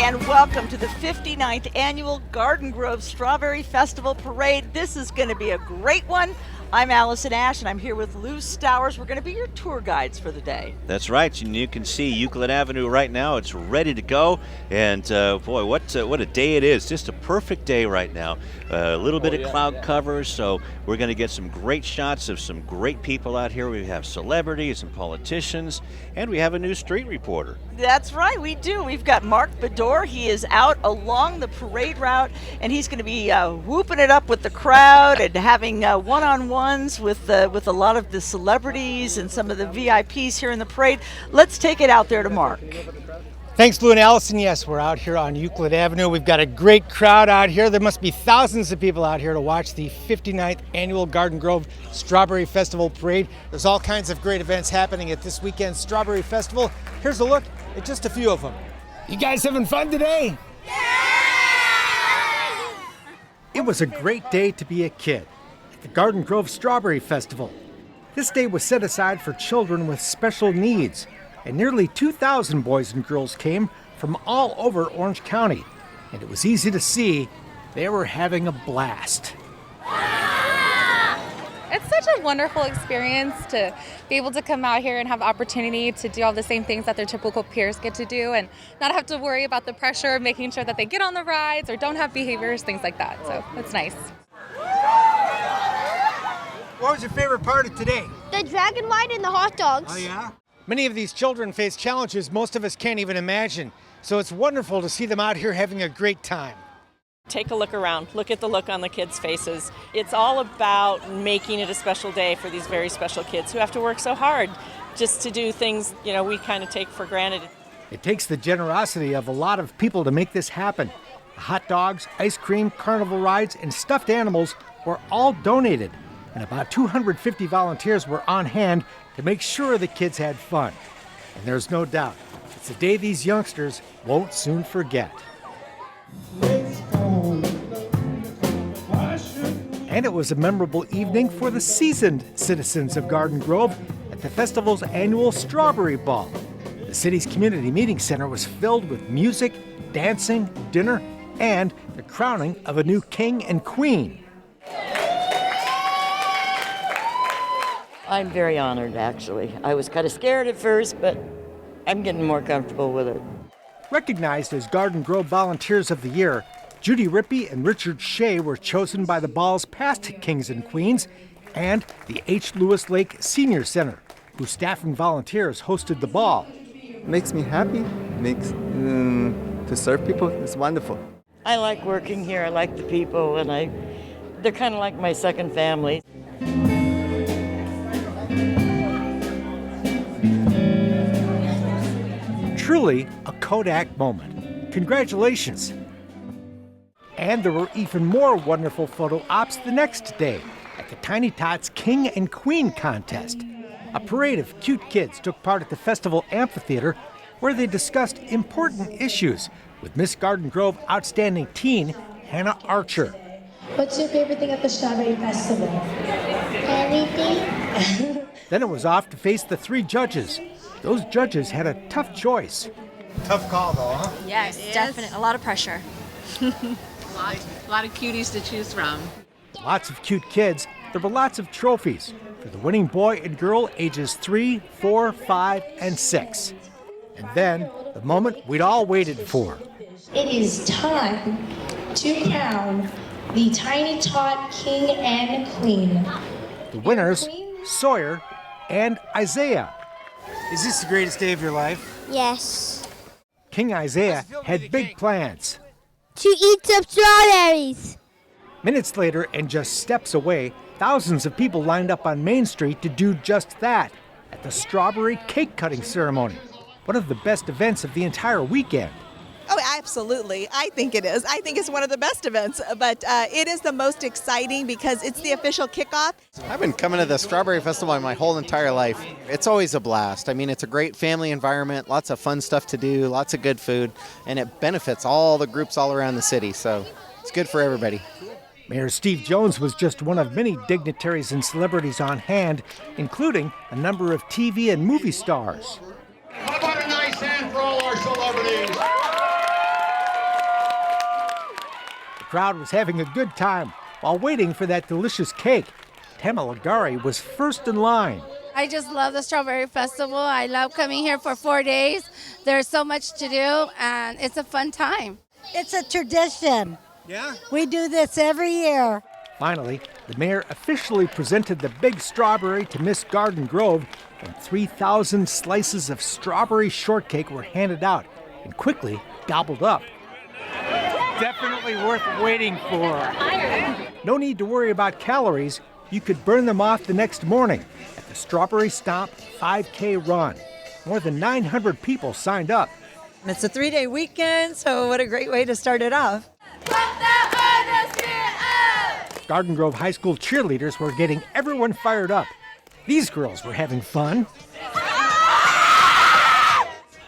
And welcome to the 59th Annual Garden Grove Strawberry Festival Parade. This is going to be a great one. I'm Allison and I'm here with Lou Stowers. We're going to be your tour guides for the day. That's right. And you can see Euclid Avenue right now. It's ready to go. And boy, what a day it is. Just a perfect day right now. A little bit of cloud cover, so we're going to get some great shots of some great people out here. We have celebrities and politicians, and we have a new street reporter. That's right, we do. We've got Mark Bedor. He is out along the parade route, and he's going to be whooping it up with the crowd and having one-on-ones with a lot of the celebrities and some of the VIPs here in the parade. Let's take it out there to Mark. Thanks, Lou and Allison. Yes, we're out here on Euclid Avenue. We've got a great crowd out here. There must be thousands of people out here to watch the 59th Annual Garden Grove Strawberry Festival Parade. There's all kinds of great events happening at this weekend's Strawberry Festival. Here's a look at just a few of them. You guys having fun today? Yeah! It was a great day to be a kid at the Garden Grove Strawberry Festival. This day was set aside for children with special needs, and nearly 2,000 boys and girls came from all over Orange County, and it was easy to see they were having a blast. It's such a wonderful experience to be able to come out here and have the opportunity to do all the same things that their typical peers get to do and not have to worry about the pressure of making sure that they get on the rides or don't have behaviors, things like that. So it's nice. What was your favorite part of today? The dragon ride and the hot dogs. Oh, yeah? Many of these children face challenges most of us can't even imagine, so it's wonderful to see them out here having a great time. Take a look around. Look at the look on the kids' faces. It's all about making it a special day for these very special kids who have to work so hard just to do things, we kind of take for granted. It takes the generosity of a lot of people to make this happen. Hot dogs, ice cream, carnival rides, and stuffed animals were all donated, and about 250 volunteers were on hand to make sure the kids had fun. And there's no doubt, it's a day these youngsters won't soon forget. And it was a memorable evening for the seasoned citizens of Garden Grove at the festival's annual Strawberry Ball. The city's community meeting center was filled with music, dancing, dinner, and the crowning of a new king and queen. I'm very honored, actually. I was kind of scared at first, but I'm getting more comfortable with it. Recognized as Garden Grove Volunteers of the Year, Judy Rippey and Richard Shea were chosen by the ball's past kings and queens and the H. Lewis Lake Senior Center, whose staff and volunteers hosted the ball. Makes me happy, to serve people, it's wonderful. I like working here, I like the people, and they're kind of like my second family. Truly a Kodak moment. Congratulations. And there were even more wonderful photo ops the next day at the Tiny Tots King and Queen contest. A parade of cute kids took part at the festival amphitheater where they discussed important issues with Miss Garden Grove Outstanding Teen, Hannah Archer. What's your favorite thing at the Strawberry Festival? Everything. Then it was off to face the three judges. Those judges had a tough choice. Tough call, though, huh? Yes, definitely. A lot of pressure. A lot of cuties to choose from. Lots of cute kids. There were lots of trophies for the winning boy and girl ages 3, 4, 5, and 6. And then the moment we'd all waited for. It is time to crown the Tiny Tot King and Queen. The winners, Sawyer and Isaiah. Is this the greatest day of your life? Yes. King Isaiah had big plans. To eat some strawberries. Minutes later, and just steps away, Thousands of people lined up on Main Street to do just that at the strawberry cake cutting ceremony, one of the best events of the entire weekend. Oh, absolutely. I think it is. I think it's one of the best events, but it is the most exciting because it's the official kickoff. I've been coming to the Strawberry Festival my whole entire life. It's always a blast. I mean, it's a great family environment, lots of fun stuff to do, lots of good food, and it benefits all the groups all around the city, so it's good for everybody. Mayor Steve Jones was just one of many dignitaries and celebrities on hand, including a number of TV and movie stars. How about a nice hand for all our celebrities? The crowd was having a good time while waiting for that delicious cake. Tamala Gari was first in line. I just love the Strawberry Festival. I love coming here for 4 days. There's so much to do, and it's a fun time. It's a tradition. Yeah? We do this every year. Finally, the mayor officially presented the big strawberry to Miss Garden Grove, and 3,000 slices of strawberry shortcake were handed out and quickly gobbled up. Definitely worth waiting for. No need to worry about calories. You could burn them off the next morning at the Strawberry Stomp 5K run. More than 900 people signed up. It's a 3-day weekend, so what a great way to start it off. Garden Grove High School cheerleaders were getting everyone fired up. These girls were having fun.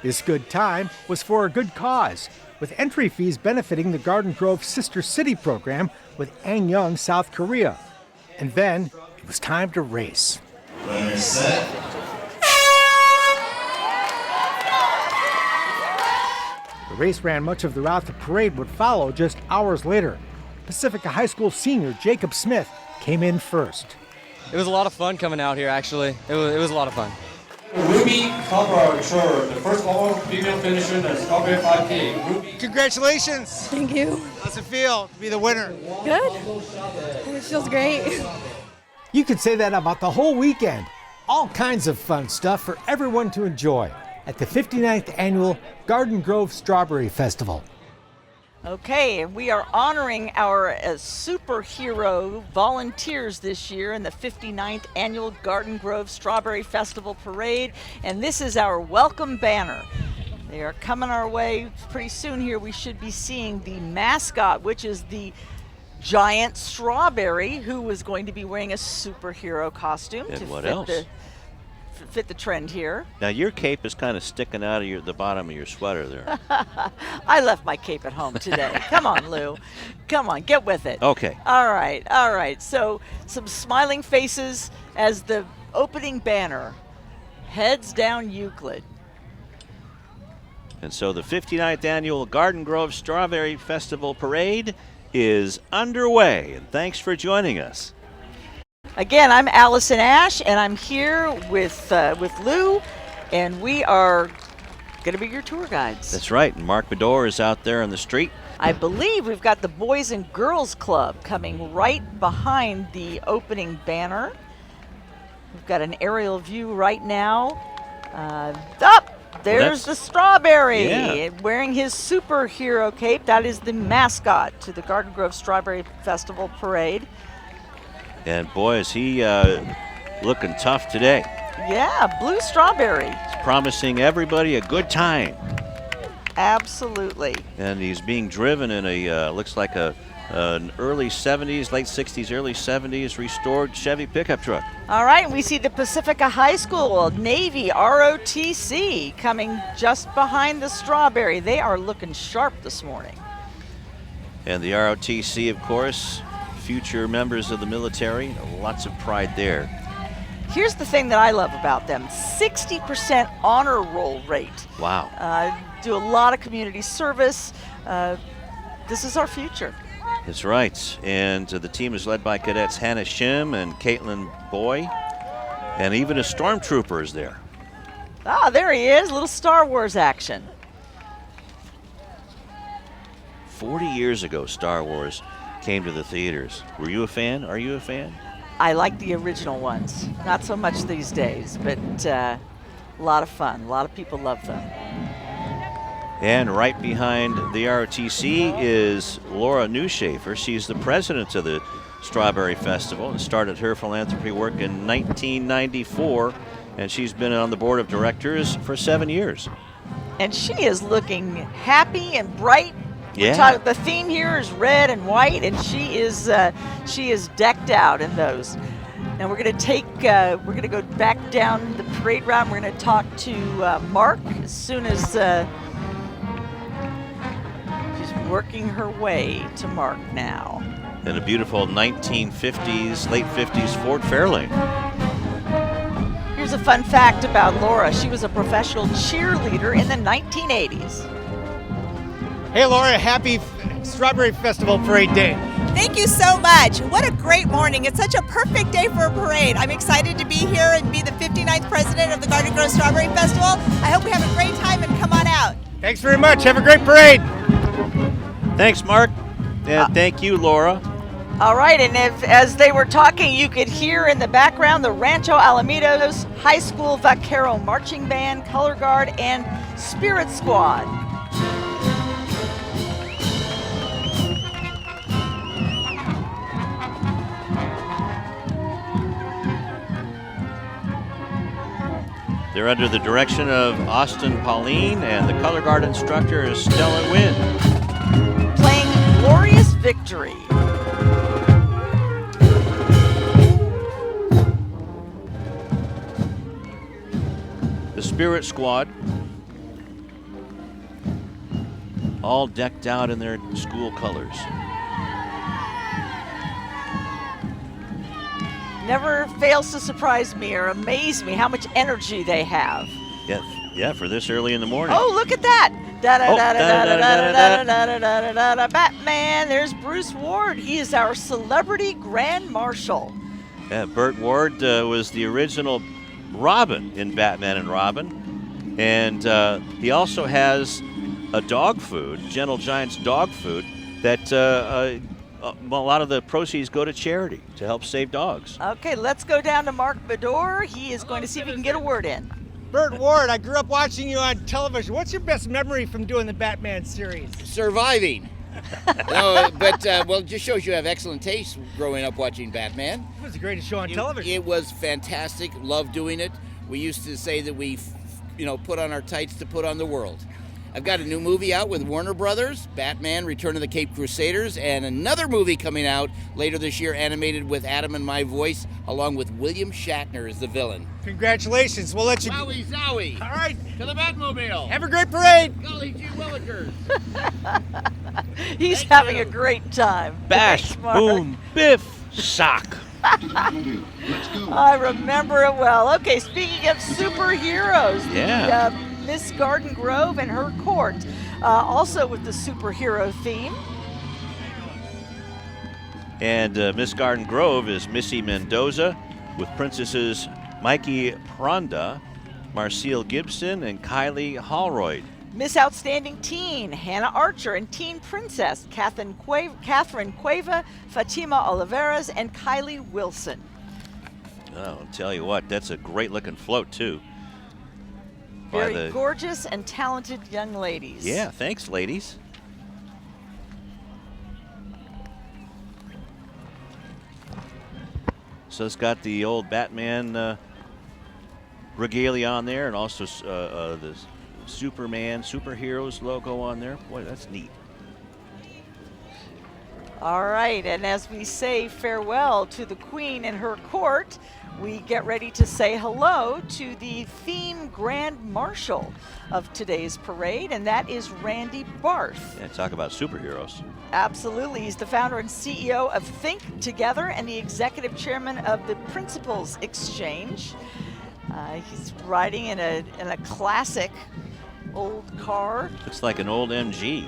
This good time was for a good cause, with entry fees benefiting the Garden Grove Sister City program with Anyang, South Korea. And then it was time to race. Runner set. The race ran much of the route the parade would follow just hours later. Pacifica High School senior Jacob Smith came in first. It was a lot of fun coming out here, actually. It was a lot of fun. Ruby Calvaro-Chor, the first all-female finisher in the Strawberry 5K. Ruby. Congratulations. Thank you. How's it feel to be the winner? Good. It feels great. You could say that about the whole weekend. All kinds of fun stuff for everyone to enjoy at the 59th Annual Garden Grove Strawberry Festival. Okay, and we are honoring our superhero volunteers this year in the 59th Annual Garden Grove Strawberry Festival Parade, and this is our welcome banner. They are coming our way pretty soon here. We should be seeing the mascot, which is the giant strawberry, who is going to be wearing a superhero costume And to what fit else? fit the trend here. Now your cape is kind of sticking out of the bottom of your sweater there. I left my cape at home today. Come on, Lou. Come on, get with it. Okay. All right. So some smiling faces as the opening banner heads down Euclid. And so the 59th Annual Garden Grove Strawberry Festival Parade is underway. And thanks for joining us. Again, I'm Allison Ash, and I'm here with Lou, and we are going to be your tour guides. That's right. And Mark Bedor is out there on the street. I believe we've got the Boys and Girls Club coming right behind the opening banner. We've got an aerial view right now. There's the strawberry wearing his superhero cape. That is the mascot to the Garden Grove Strawberry Festival Parade. And boy, is he looking tough today. Yeah, blue strawberry. He's promising everybody a good time. Absolutely. And he's being driven in a, looks like an early 70s, late 60s, early 70s restored Chevy pickup truck. All right, we see the Pacifica High School Navy ROTC coming just behind the strawberry. They are looking sharp this morning. And the ROTC, of course, future members of the military, lots of pride there. Here's the thing that I love about them, 60% honor roll rate. Wow. Do a lot of community service. This is our future. That's right. And the team is led by cadets Hannah Shim and Caitlin Boy, and even a stormtrooper is there. Ah, there he is, little Star Wars action. 40 years ago, Star Wars came to the theaters. Were you a fan? Are you a fan? I like the original ones. Not so much these days, but a lot of fun. A lot of people love them. And right behind the ROTC is Laura Newshafer. She's the president of the Strawberry Festival and started her philanthropy work in 1994, and she's been on the board of directors for 7 years. And she is looking happy and bright. Yeah. The theme here is red and white, and she is decked out in those. Now we're going to go back down the parade route. And we're going to talk to Mark as soon as she's working her way to Mark now. In a beautiful 1950s, late 50s Ford Fairlane. Here's a fun fact about Laura. She was a professional cheerleader in the 1980s. Hey, Laura, happy Strawberry Festival Parade Day. Thank you so much. What a great morning. It's such a perfect day for a parade. I'm excited to be here and be the 59th president of the Garden Grove Strawberry Festival. I hope we have a great time and come on out. Thanks very much. Have a great parade. Thanks, Mark. And thank you, Laura. All right, and as they were talking, you could hear in the background the Rancho Alamitos High School Vaquero Marching Band, Color Guard, and Spirit Squad. They're under the direction of Austin Pauline, and the Color Guard instructor is Stella Wynn. Playing Glorious Victory. The Spirit Squad, all decked out in their school colors. Never fails to surprise me or amaze me how much energy they have. Yeah, for this early in the morning. Oh, look at that. Batman, there's Bruce Ward. He is our celebrity grand marshal. Yeah, Burt Ward was the original Robin in Batman and Robin. And he also has a dog food, Gentle Giant's dog food, that a lot of the proceeds go to charity to help save dogs. Okay, let's go down to Mark Bedor. He is going to see if he can get a word in. Burt Ward, I grew up watching you on television. What's your best memory from doing the Batman series? Surviving. No, but well, it just shows you have excellent taste growing up watching Batman. It was the greatest show on television. It was fantastic. Loved doing it. We used to say that we, put on our tights to put on the world. I've got a new movie out with Warner Brothers, Batman, Return of the Caped Crusaders, and another movie coming out later this year, animated with Adam and my voice, along with William Shatner as the villain. Congratulations. We'll let you... Wowie zowie. All right. To the Batmobile. Have a great parade. Golly gee willikers. He's having a great time. Bash, Thanks, Mark. boom, biff, sock. I remember it well. Okay, speaking of superheroes, the Miss Garden Grove and her court, also with the superhero theme. And Miss Garden Grove is Missy Mendoza with princesses Mikey Pronda, Marcelle Gibson, and Kylie Holroyd. Miss Outstanding Teen, Hannah Archer, and Teen Princess, Catherine Cueva, Fatima Oliveras, and Kylie Wilson. Oh, I'll tell you what, that's a great looking float too. Very gorgeous and talented young ladies. Yeah, thanks, ladies. So it's got the old Batman regalia on there, and also the Superman, Superheroes logo on there. Boy, that's neat. All right, and as we say farewell to the Queen and her court, we get ready to say hello to the theme Grand Marshal of today's parade, and that is Randy Barth. Yeah, talk about superheroes. Absolutely. He's the founder and CEO of Think Together and the executive chairman of the Principals Exchange. He's riding in a classic old car. Looks like an old MG.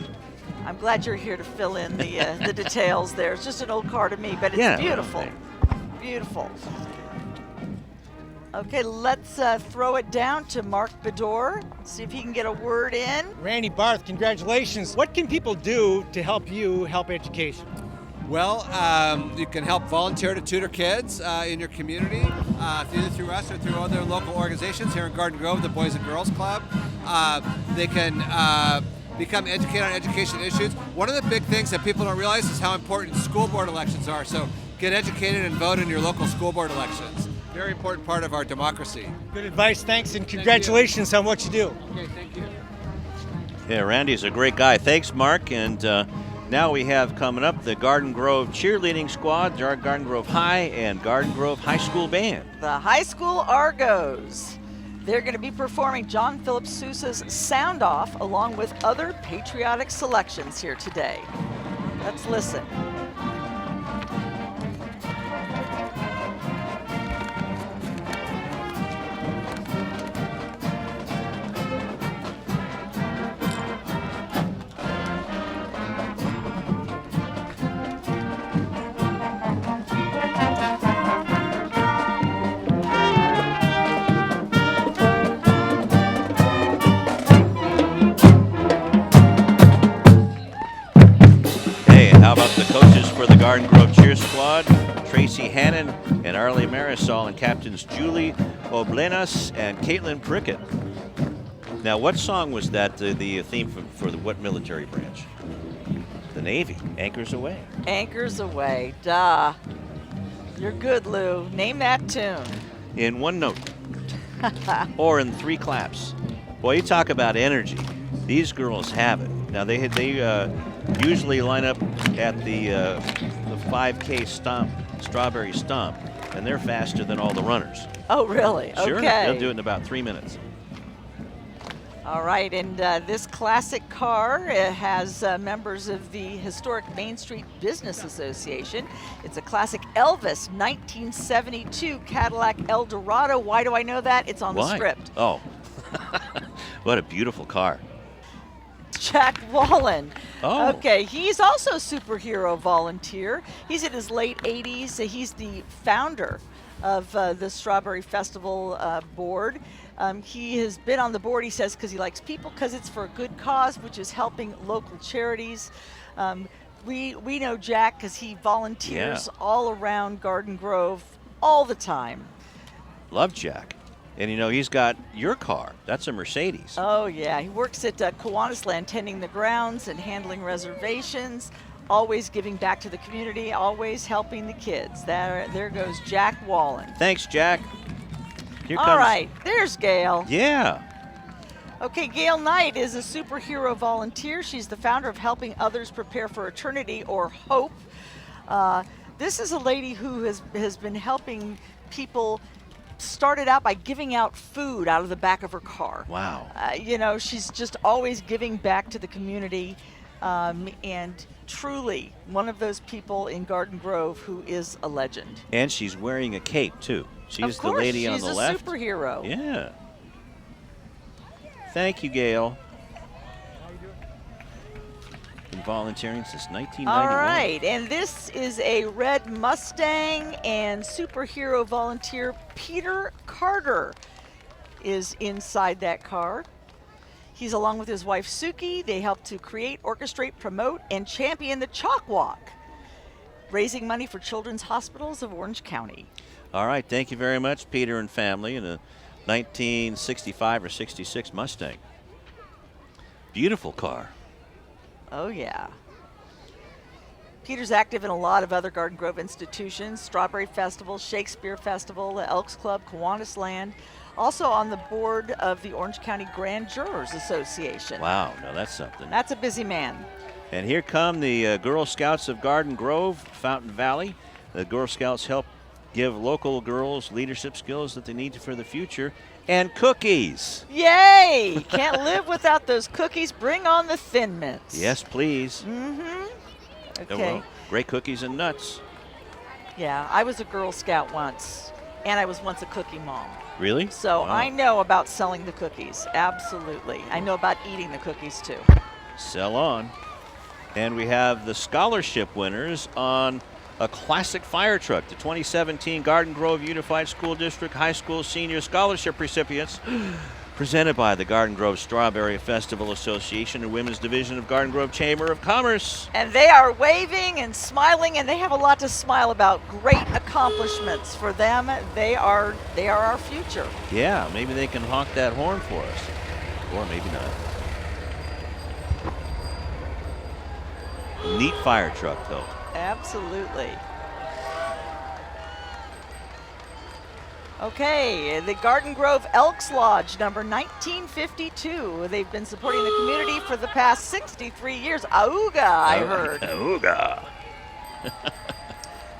I'm glad you're here to fill in the details there. It's just an old car to me, but it's beautiful. Beautiful. Okay, let's throw it down to Mark Bedor, see if he can get a word in. Randy Barth, congratulations. What can people do to help you help education? Well, you can help volunteer to tutor kids in your community, either through us or through other local organizations here in Garden Grove, the Boys and Girls Club. They can become educated on education issues. One of the big things that people don't realize is how important school board elections are. So get educated and vote in your local school board elections. Very important part of our democracy. Good advice, thanks, and congratulations on what you do. Okay, thank you. Yeah, Randy's a great guy. Thanks, Mark. And now we have coming up the Garden Grove cheerleading squad, Garden Grove High and Garden Grove High School Band. The High School Argos. They're going to be performing John Philip Sousa's Sound Off along with other patriotic selections here today. Let's listen. How about the coaches for the Garden Grove Cheer Squad? Tracy Hannon and Arlie Marisol, and captains Julie Oblenas and Caitlin Prickett. Now, what song was that, the theme for what military branch? The Navy, Anchors Away. Anchors Away, duh. You're good, Lou. Name that tune. In one note. Or in 3 claps. Boy, you talk about energy. These girls have it. Now, they usually line up at the 5K stomp, Strawberry Stomp, and they're faster than all the runners. Oh, really? Sure, Okay. they'll do it in about 3 minutes. All right, and this classic car has members of the historic Main Street Business Association. It's a classic Elvis 1972 Cadillac Eldorado. Why do I know that? It's on the script. Oh, what a beautiful car. Jack Wallen. Oh. Okay, he's also a superhero volunteer. He's in his late 80s. He's the founder of the Strawberry Festival board. He has been on the board, he says, because he likes people, because it's for a good cause, which is helping local charities. We know Jack because he volunteers all around Garden Grove all the time. Love Jack. And, you know, he's got your car. That's a Mercedes. Oh, yeah. He works at Kiwanis Land, tending the grounds and handling reservations, always giving back to the community, always helping the kids. There goes Jack Wallen. Thanks, Jack. Here All comes. right, there's Gail. Yeah. Okay, Gail Knight is a superhero volunteer. She's the founder of Helping Others Prepare for Eternity, or HOPE. This is a lady who has been helping people. Started out by giving out food out of the back of her car. Wow. You know, she's just always giving back to the community, and truly one of those people in Garden Grove who is a legend. And she's wearing a cape, too. She's Of course, the lady on the left. she's a superhero. Yeah. Thank you, Gail. Been volunteering since 1991. All right, and this is a red Mustang, and superhero volunteer Peter Carter is inside that car. He's along with his wife Suki. They help to create, orchestrate, promote, and champion the Chalk Walk, raising money for children's hospitals of Orange County. All right, thank you very much, Peter and family, in a 1965 or 66 Mustang. Beautiful car. Oh, yeah. Peter's active in a lot of other Garden Grove institutions, Strawberry Festival, Shakespeare Festival, the Elks Club, Kiwanis Land, also on the board of the Orange County Grand Jurors Association. Wow, now that's something. That's a busy man. And here come the Girl Scouts of Garden Grove, Fountain Valley. The Girl Scouts help give local girls leadership skills that they need for the future, and cookies. Yay! Can't live without those cookies. Bring on the Thin Mints. Yes, please. Mm-hmm. Oh, Okay. well, great cookies and nuts. Yeah, I was a Girl Scout once, and I was once a cookie mom. Really? So Wow. I know about selling the cookies. Absolutely. I know about eating the cookies, too. Sell on. And we have the scholarship winners on a classic fire truck. The 2017 Garden Grove Unified School District High School Senior Scholarship recipients, presented by the Garden Grove Strawberry Festival Association and Women's Division of Garden Grove Chamber of Commerce. And they are waving and smiling, and they have a lot to smile about. Great accomplishments for them. They are our future. Yeah, maybe they can honk that horn for us. Or maybe not. Neat fire truck, though. Absolutely. Okay, the Garden Grove Elks Lodge, number 1952. They've been supporting the community for the past 63 years. Auga, I heard. Auga.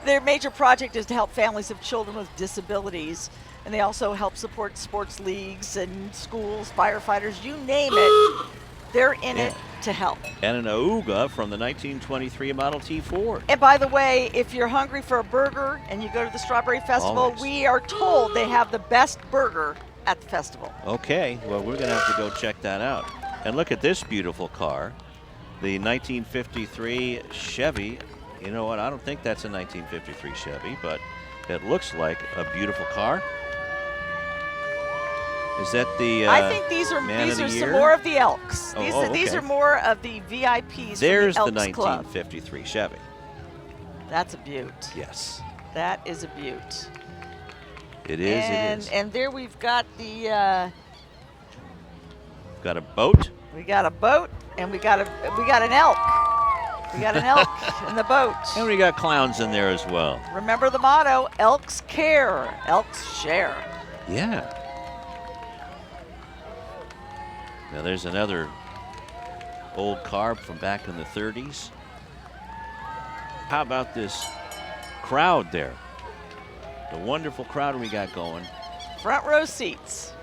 Their major project is to help families of children with disabilities, and they also help support sports leagues and schools, firefighters, you name it. They're in it to help. And an Auga from the 1923 Model T Ford. And by the way, if you're hungry for a burger and you go to the Strawberry Festival, Always. we are told they have the best burger at the festival. Okay, well, we're going to have to go check that out. And look at this beautiful car, the 1953 Chevy. You know what? I don't think that's a 1953 Chevy, but it looks like a beautiful car. Is that the I think these are some more of the Elks. These are more of the VIPs. There's from the Elks Club. 1953 Chevy. That's a beaut. Yes. That is a beaut. It is. It is. And there we've got the. Got a boat. We got a boat, and we got an elk. We got an elk in the boat. And we got clowns in there as well. Remember the motto: Elks care, Elks share. Yeah. Now there's another old car from back in the 30s. How about this crowd there? The wonderful crowd we got going. Front row seats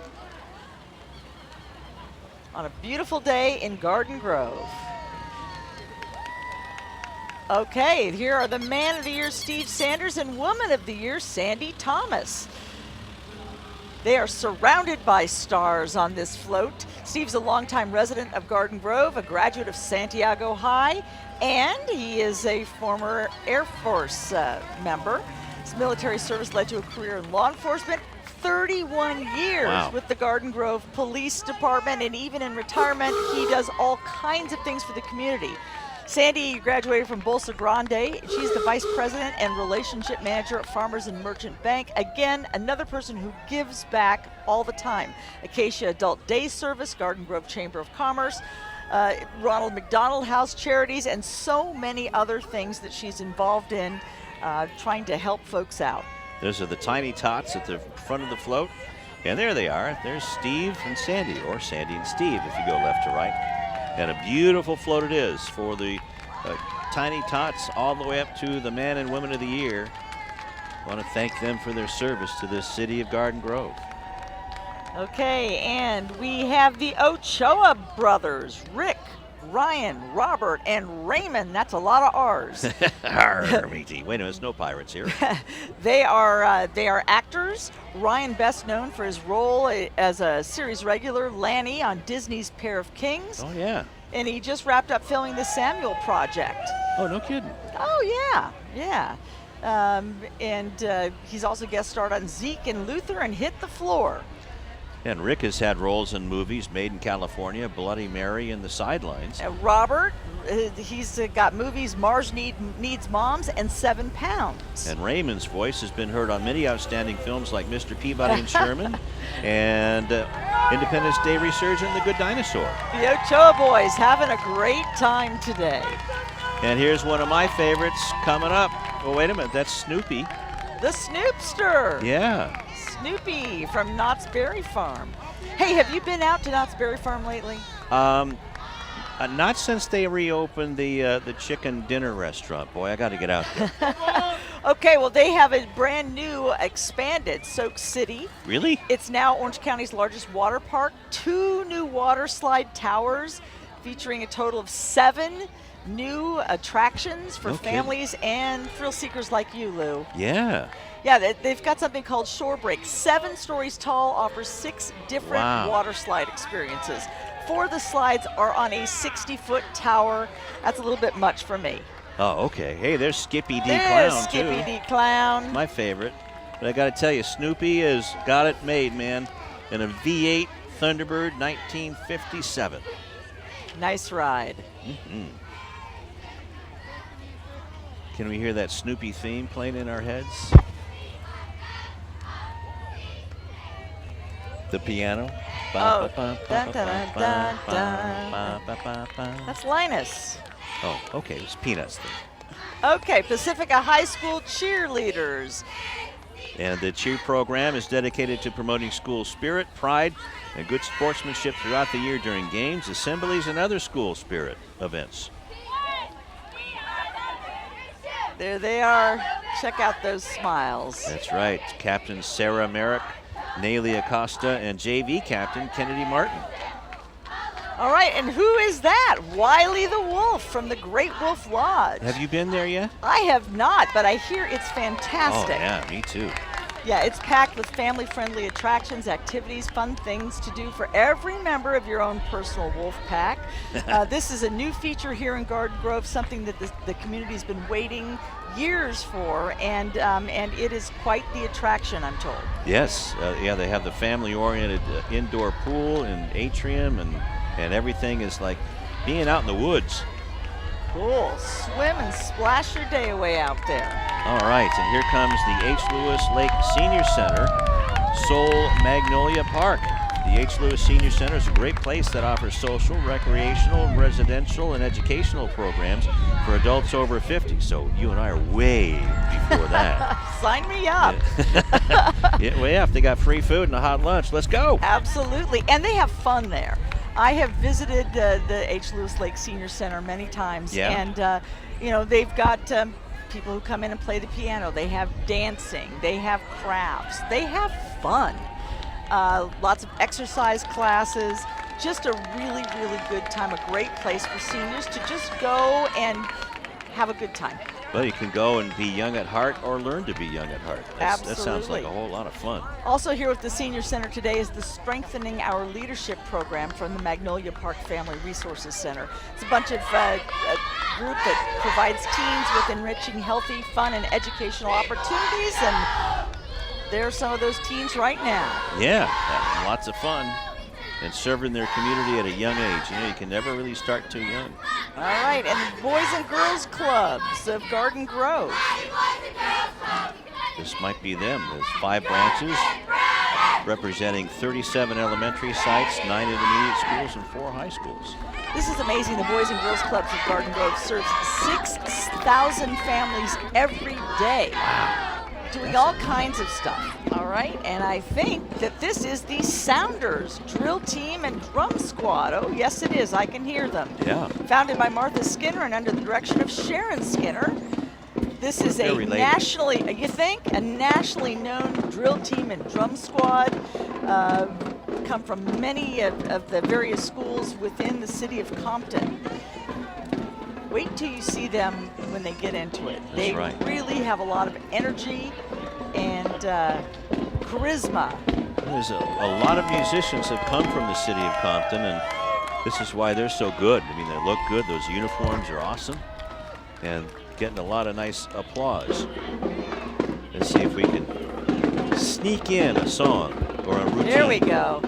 on a beautiful day in Garden Grove. Okay, here are the Man of the Year, Steve Sanders, and Woman of the Year, Sandy Thomas. They are surrounded by stars on this float. Steve's a longtime resident of Garden Grove, a graduate of Santiago High, and he is a former Air Force member. His military service led to a career in law enforcement, 31 years with the Garden Grove Police Department, and even in retirement, he does all kinds of things for the community. Sandy graduated from Bolsa Grande. She's the Vice President and Relationship Manager at Farmers and Merchant Bank. Again, another person who gives back all the time. Acacia Adult Day Service, Garden Grove Chamber of Commerce, Ronald McDonald House Charities, and so many other things that she's involved in trying to help folks out. Those are the tiny tots at the front of the float. And there they are. There's Steve and Sandy, or Sandy and Steve if you go left to right. And a beautiful float it is for the tiny tots all the way up to the Man and Women of the Year. I want to thank them for their service to this city of Garden Grove. Okay, and we have the Ochoa brothers, Rick, Ryan, Robert, and Raymond. That's a lot of R's. Arr, matey. Wait a minute, there's no pirates here. They are actors. Ryan, best known for his role as a series regular, Lanny, on Disney's Pair of Kings. Oh, yeah. And he just wrapped up filming the Samuel Project. Oh, no kidding. Oh, yeah. And he's also guest starred on Zeke and Luther and Hit the Floor. And Rick has had roles in movies Made in California, Bloody Mary, and The Sidelines. Robert, he's got movies Mars Needs Moms and 7 Pounds. And Raymond's voice has been heard on many outstanding films like Mr. Peabody and Sherman and Independence Day Resurgent and The Good Dinosaur. The Ochoa boys having a great time today. And here's one of my favorites coming up. Oh, wait a minute, that's Snoopy. The Snoopster. Yeah. Snoopy from Knott's Berry Farm. Hey, have you been out to Knott's Berry Farm lately? Not since they reopened the chicken dinner restaurant. Boy, I got to get out there. Okay, well, they have a brand new expanded Soak City. Really? It's now Orange County's largest water park. 2 new water slide towers featuring a total of 7 new attractions for families and thrill seekers like you, Lou. Yeah. Yeah, they've got something called Shore Break. 7 stories tall, offers 6 different water slide experiences. 4 of the slides are on a 60-foot tower. That's a little bit much for me. Oh, okay. Hey, there's Skippy D. There's Clown, Skippy too. D. Clown. My favorite. But I got to tell you, Snoopy has got it made, man, in a V8 Thunderbird 1957. Nice ride. Mm-hmm. Can we hear that Snoopy theme playing in our heads? The piano. Oh, that's Linus. Oh, okay, it's Peanuts thing. Okay, Pacifica High School cheerleaders. And the cheer program is dedicated to promoting school spirit, pride, and good sportsmanship throughout the year during games, assemblies, and other school spirit events. There they are. Check out those smiles. That's right. Captain Sarah Merrick, Nayli Acosta, and JV Captain Kennedy Martin. All right, and who is that? Wiley the Wolf from the Great Wolf Lodge. Have you been there yet? I have not, but I hear it's fantastic. Oh, yeah, me too. Yeah, it's packed with family-friendly attractions, activities, fun things to do for every member of your own personal wolf pack. This is a new feature here in Garden Grove, something that the community's been waiting years for, and it is quite the attraction, I'm told. Yes, yeah, they have the family-oriented indoor pool and atrium, and everything is like being out in the woods. Cool. Swim and splash your day away out there. All right, and here comes the H. Lewis Lake Senior Center, Soul Magnolia Park. The H. Lewis Senior Center is a great place that offers social, recreational, residential, and educational programs for adults over 50. So you and I are way before that. Sign me up. Yeah, well, yeah, if they got free food and a hot lunch, let's go. Absolutely, and they have fun there. I have visited the H. Lewis Lake Senior Center many times, yeah. And you know, they've got people who come in and play the piano. They have dancing. They have crafts. They have fun. Lots of exercise classes. Just a really, really good time. A great place for seniors to just go and have a good time. Well, you can go and be young at heart or learn to be young at heart. That sounds like a whole lot of fun. Also here with the Senior Center today is the Strengthening Our Leadership program from the Magnolia Park Family Resources Center. It's a bunch of a group that provides teens with enriching, healthy, fun, and educational opportunities, and there are some of those teens right now. Yeah, having lots of fun and serving their community at a young age. You know, you can never really start too young. All right, and the Boys and Girls Clubs of Garden Grove. This might be them. There's 5 branches representing 37 elementary sites, 9 intermediate schools, and 4 high schools. This is amazing. The Boys and Girls Clubs of Garden Grove serves 6,000 families every day. Wow. Doing all kinds of stuff, all right? And I think that this is the Sounders Drill Team and Drum Squad. Oh, yes, it is. I can hear them. Yeah. Founded by Martha Skinner and under the direction of Sharon Skinner. This is a nationally, you think, a nationally known drill team and drum squad. Come from many of the various schools within the city of Compton. Wait till you see them when they get into it. They really have a lot of energy and charisma. There's a lot of musicians have come from the city of Compton, and this is why they're so good. I mean, they look good. Those uniforms are awesome, and getting a lot of nice applause. Let's see if we can sneak in a song or a routine. Here we go.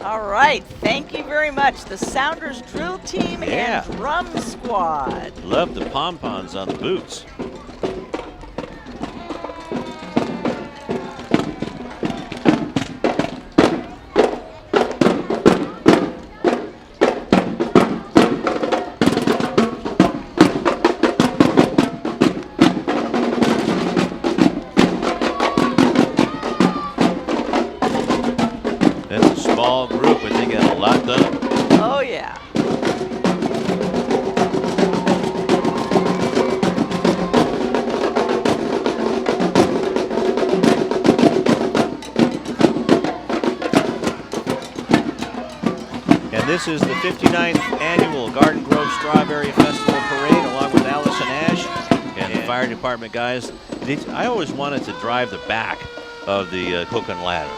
All right, thank you very much. The Sounders Drill Team and Drum Squad. Love the pom-poms on the boots. Group, but they get a lot done. Oh, yeah. And this is the 59th annual Garden Grove Strawberry Festival Parade, along with Allison and the fire department guys. I always wanted to drive the back of the hook and ladder.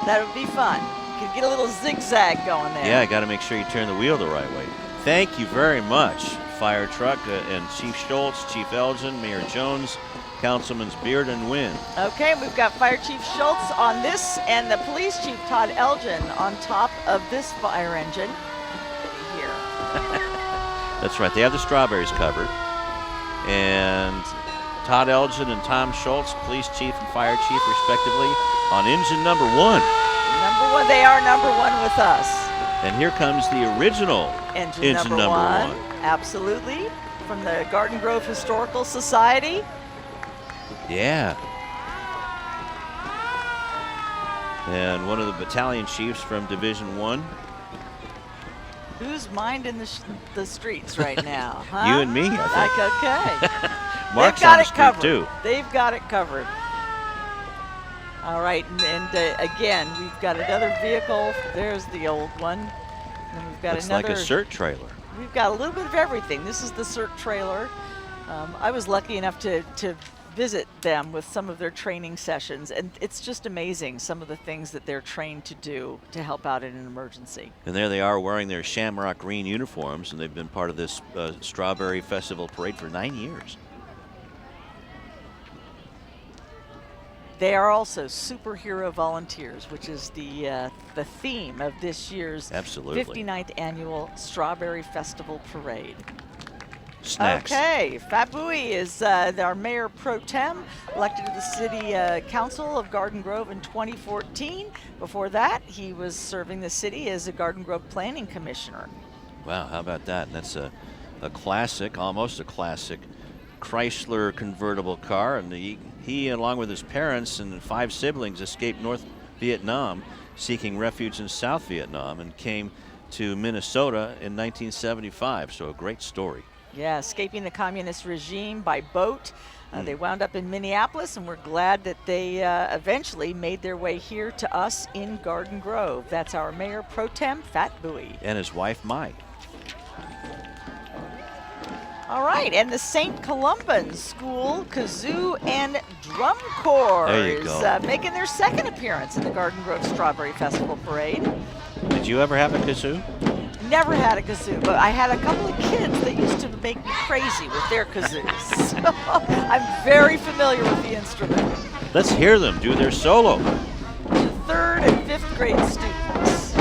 That would be fun. You could get a little zigzag going there. Yeah, I got to make sure you turn the wheel the right way. Thank you very much, fire truck, and Chief Stoltz, Chief Elgin, Mayor Jones, Councilman's beard and wind. Okay, we've got Fire Chief Schultz on this and the Police Chief Todd Elgin on top of this fire engine here. That's right. They have the strawberries covered. And Todd Elgin and Tom Schultz, Police Chief and Fire Chief, respectively, on engine number 1. Number 1, they are number 1 with us. And here comes the original engine number 1. Absolutely. From the Garden Grove Historical Society. Yeah. And one of the battalion chiefs from Division 1. Who's minding the streets right now? Huh? You and me, I Like, think. okay. Mark's They've got on the it street, covered. too. They've got it covered. All right, and again, we've got another vehicle. There's the old one. And we've got Looks another. like a CERT trailer. We've got a little bit of everything. This is the CERT trailer. I was lucky enough to visit them with some of their training sessions, and it's just amazing some of the things that they're trained to do to help out in an emergency. And there they are wearing their shamrock green uniforms, and they've been part of this Strawberry Festival Parade for 9 years. They are also superhero volunteers, which is the theme of this year's Absolutely. 59th annual Strawberry Festival Parade. Snacks. Okay, Fat Bowie is our mayor pro tem, elected to the city council of Garden Grove in 2014. Before that, he was serving the city as a Garden Grove planning commissioner. Wow, how about that? And that's a classic, almost a classic Chrysler convertible car, and he along with his parents and 5 siblings escaped North Vietnam, seeking refuge in South Vietnam, and came to Minnesota in 1975. So a great story. Yeah, escaping the communist regime by boat. They wound up in Minneapolis, and we're glad that they eventually made their way here to us in Garden Grove. That's our mayor pro tem, Fat Bowie. And his wife, Mai. All right, and the St. Columban's School Kazoo and Drum Corps There you is go. making their second appearance in the Garden Grove Strawberry Festival Parade. Did you ever have a kazoo? Never had a kazoo, but I had a couple of kids that used to make me crazy with their kazoos. So I'm very familiar with the instrument. Let's hear them do their solo. The 3rd and 5th grade students.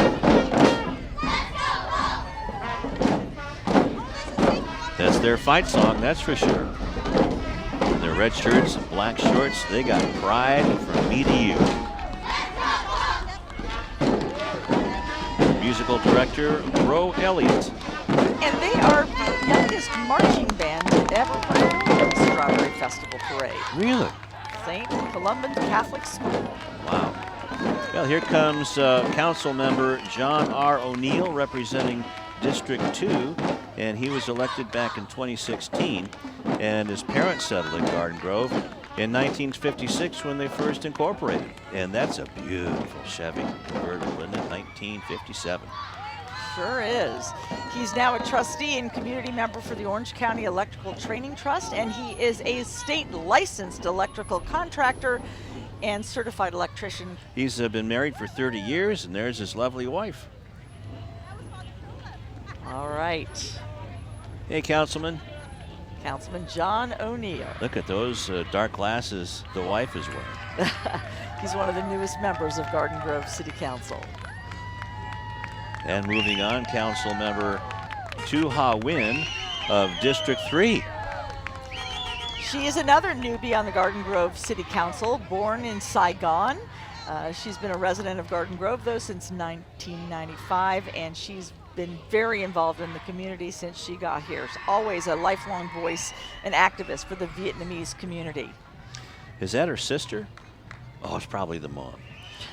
That's their fight song, that's for sure. In their red shirts and black shorts, they got pride from me to you. Musical director, Ro Elliott. And they are the youngest marching band to ever perform the Strawberry Festival Parade. Really? St. Columban Catholic School. Wow. Well, here comes council member John R. O'Neill representing District 2, and he was elected back in 2016, and his parents settled in Garden Grove in 1956 when they first incorporated. And that's a beautiful Chevy convertible, isn't it? 1957. Sure is. He's now a trustee and community member for the Orange County Electrical Training Trust, and he is a state licensed electrical contractor and certified electrician. He's been married for 30 years, and there's his lovely wife. All right. Hey, Councilman. Councilman John O'Neill. Look at those dark glasses the wife is wearing. He's one of the newest members of Garden Grove City Council. And moving on, Council Member Tu Ha Win of District 3. She is another newbie on the Garden Grove City Council, born in Saigon. She's been a resident of Garden Grove, though, since 1995, and she's been very involved in the community since she got here. She's always a lifelong voice and activist for the Vietnamese community. Is that her sister? Oh, it's probably the mom.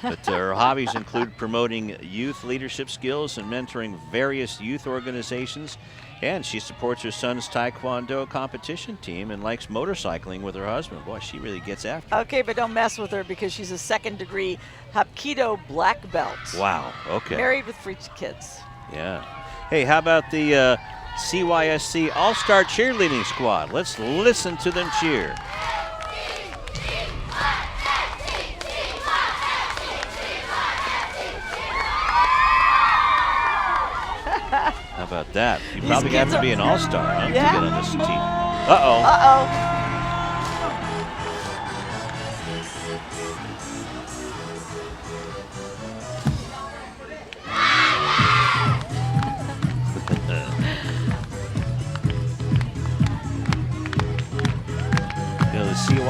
But her hobbies include promoting youth leadership skills and mentoring various youth organizations. And she supports her son's Taekwondo competition team and likes motorcycling with her husband. Boy, she really gets after it. Okay, but don't mess with her because she's a second-degree Hapkido black belt. Wow, okay. Married with 3 kids. Yeah. Hey, how about the CYSC All-Star Cheerleading Squad? Let's listen to them cheer. How about that? You probably have to be an all-star, huh, to get on this team. Uh-oh. Uh-oh.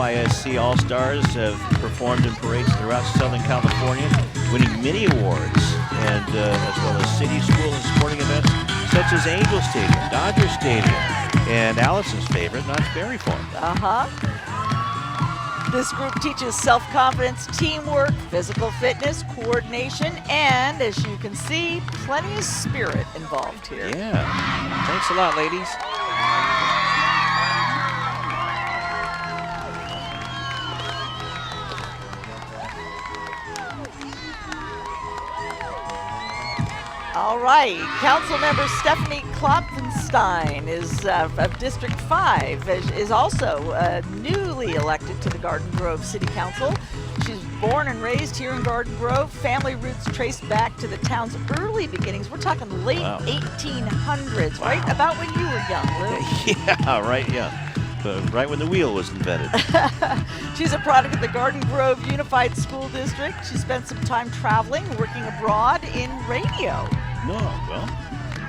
FISC All-Stars have performed in parades throughout Southern California, winning many awards, and as well as city, school, and sporting events such as Angel Stadium, Dodger Stadium, and Allison's favorite, Knott's Berry Farm. This group teaches self-confidence, teamwork, physical fitness, coordination, and as you can see, plenty of spirit involved here. Yeah. Thanks a lot, ladies. All right, Councilmember Stephanie Klopfenstein is of District 5, is also newly elected to the Garden Grove City Council. She's born and raised here in Garden Grove. Family roots trace back to the town's early beginnings. We're talking late 1800s, right? About when you were young, Lou. Yeah, right, yeah. Right when the wheel was invented. She's a product of the Garden Grove Unified School District. She spent some time traveling, working abroad in radio. No, well,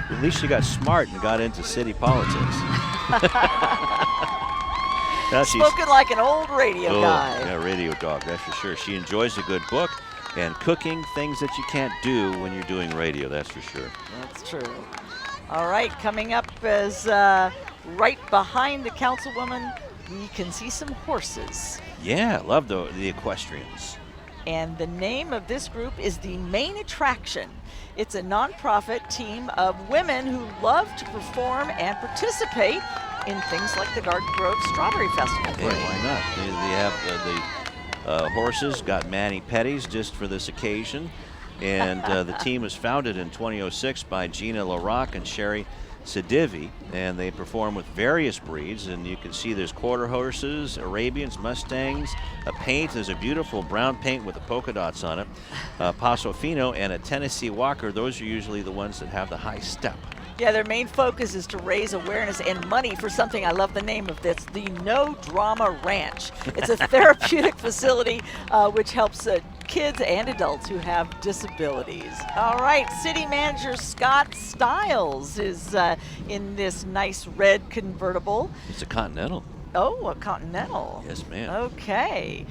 at least she got smart and got into city politics. Spoken like an old radio guy. Yeah, radio dog, that's for sure. She enjoys a good book and cooking, things that you can't do when you're doing radio, that's for sure. That's true. All right, coming up is right behind the councilwoman, we can see some horses. Yeah, love the equestrians. And the name of this group is the Main Attraction. It's a nonprofit team of women who love to perform and participate in things like the Garden Grove Strawberry Festival. Hey, why not? They have the horses, got mani-pedis just for this occasion. And the team was founded in 2006 by Gina LaRocque and Sherry Sedivi, and they perform with various breeds, and you can see there's quarter horses, Arabians, Mustangs, a paint, there's a beautiful brown paint with the polka dots on it, Paso Fino, and a Tennessee Walker. Those are usually the ones that have the high step. Yeah, their main focus is to raise awareness and money for something, I love the name of this, the No Drama Ranch. It's a therapeutic facility which helps kids and adults who have disabilities. All right, City Manager Scott Stiles is in this nice red convertible. It's a Continental. Oh, a Continental. Yes, ma'am. Okay.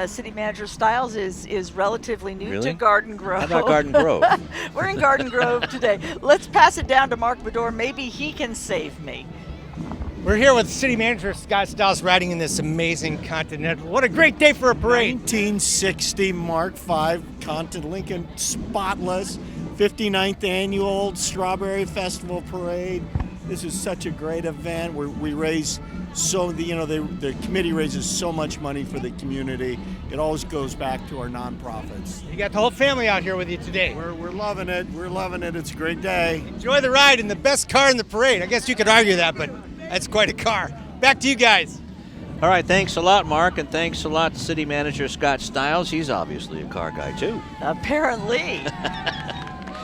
City Manager Stiles is relatively new to Garden Grove. How about Garden Grove? We're in Garden Grove today. Let's pass it down to Mark Bedor. Maybe he can save me. We're here with City Manager Scott Stiles riding in this amazing Continental. What a great day for a parade. 1960 Mark V Continental Lincoln spotless 59th annual Strawberry Festival Parade. This is such a great event where we raise the committee raises so much money for the community. It always goes back to our nonprofits. You got the whole family out here with you today. We're loving it. We're loving it. It's a great day. Enjoy the ride in the best car in the parade. I guess you could argue that, but that's quite a car. Back to you guys. All right, thanks a lot, Mark, and thanks a lot to City Manager Scott Stiles. He's obviously a car guy, too. Apparently.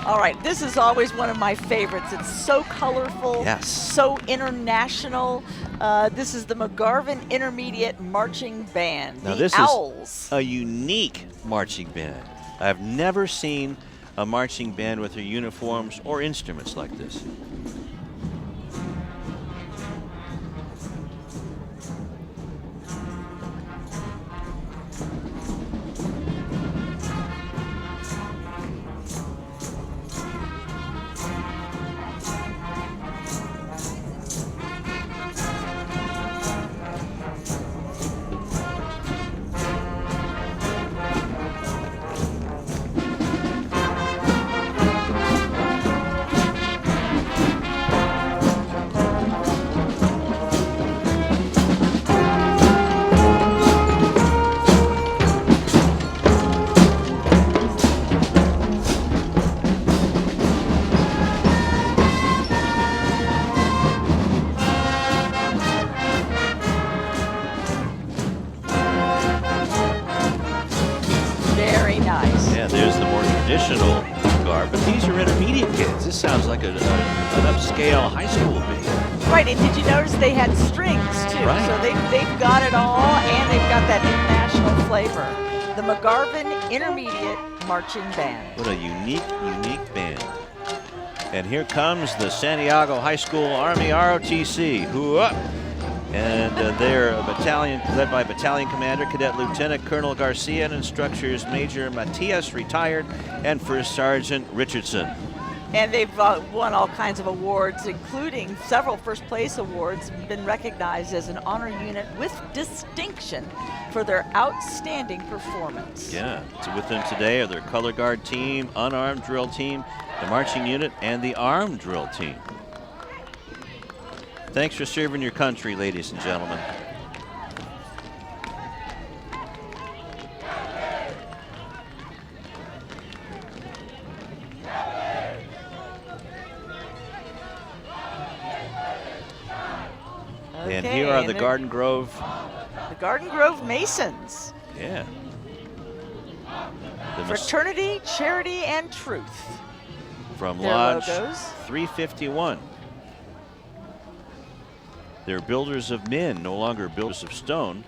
All right, this is always one of my favorites. It's so colorful, so international. This is the McGarvin Intermediate Marching Band, now, the this Owls. is a unique marching band. I've never seen a marching band with their uniforms or instruments like this. Traditional garb, but these are intermediate kids. This sounds like an upscale high school band. Right, and did you notice they had strings too? Right. So they've got it all, and they've got that international flavor. The McGarvin Intermediate Marching Band. What a unique band. And here comes the Santiago High School Army ROTC. Who up? And they're a battalion led by Battalion Commander Cadet Lieutenant Colonel Garcia and Instructors Major Matias, retired, and First Sergeant Richardson. And they've won all kinds of awards, including several first place awards, and been recognized as an honor unit with distinction for their outstanding performance. Yeah, so with them today are their color guard team, unarmed drill team, the marching unit, and the armed drill team. Thanks for serving your country, ladies and gentlemen. And here are the Garden Grove. The Garden Grove Masons. Yeah. Fraternity, charity, and truth. From Their Lodge logos. 351. They're builders of men, no longer builders of stone.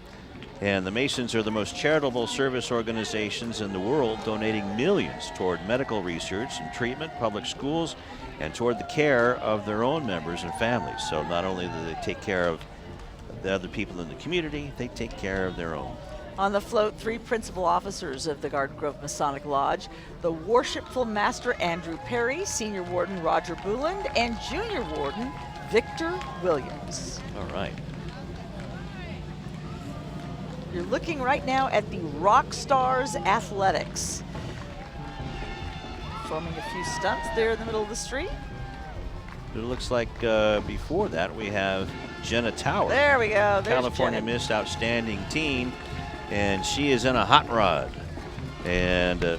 And the Masons are the most charitable service organizations in the world, donating millions toward medical research and treatment, public schools, and toward the care of their own members and families. So not only do they take care of the other people in the community, they take care of their own. On the float, 3 principal officers of the Garden Grove Masonic Lodge: the Worshipful Master Andrew Perry, Senior Warden Roger Booland, and Junior Warden Victor Williams. All right. You're looking right now at the Rock Stars Athletics. Performing a few stunts there in the middle of the street. It looks like before that we have Jenna Tower. There we go. There's California Jenna. Miss Outstanding Teen. And she is in a hot rod. And a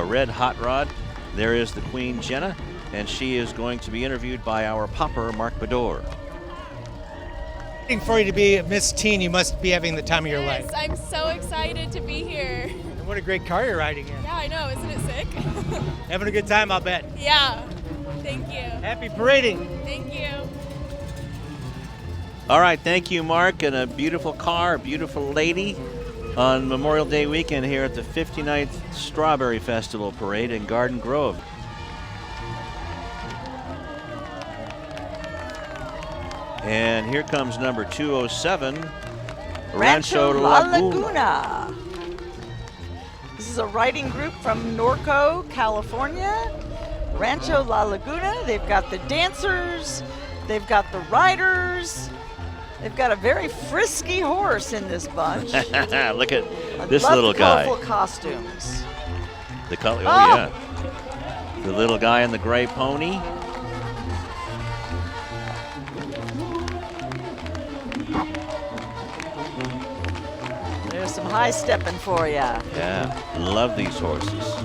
red hot rod. There is the Queen Jenna. And she is going to be interviewed by our popper, Mark Bedor. For you to be Miss Teen, you must be having the time of your life. Yes, I'm so excited to be here. And what a great car you're riding in. Yeah, I know. Isn't it sick? Having a good time, I'll bet. Yeah. Thank you. Happy parading. Thank you. All right, thank you, Mark. And a beautiful car, a beautiful lady on Memorial Day weekend here at the 59th Strawberry Festival Parade in Garden Grove. And here comes number 207, Rancho La Laguna. Laguna. This is a riding group from Norco, California. Rancho La Laguna. They've got the dancers. They've got the riders. They've got a very frisky horse in this bunch. Look at I this love little the guy. colorful costumes. The color, Oh. yeah. The little guy in the gray pony. There's some high stepping for you. Yeah, love these horses.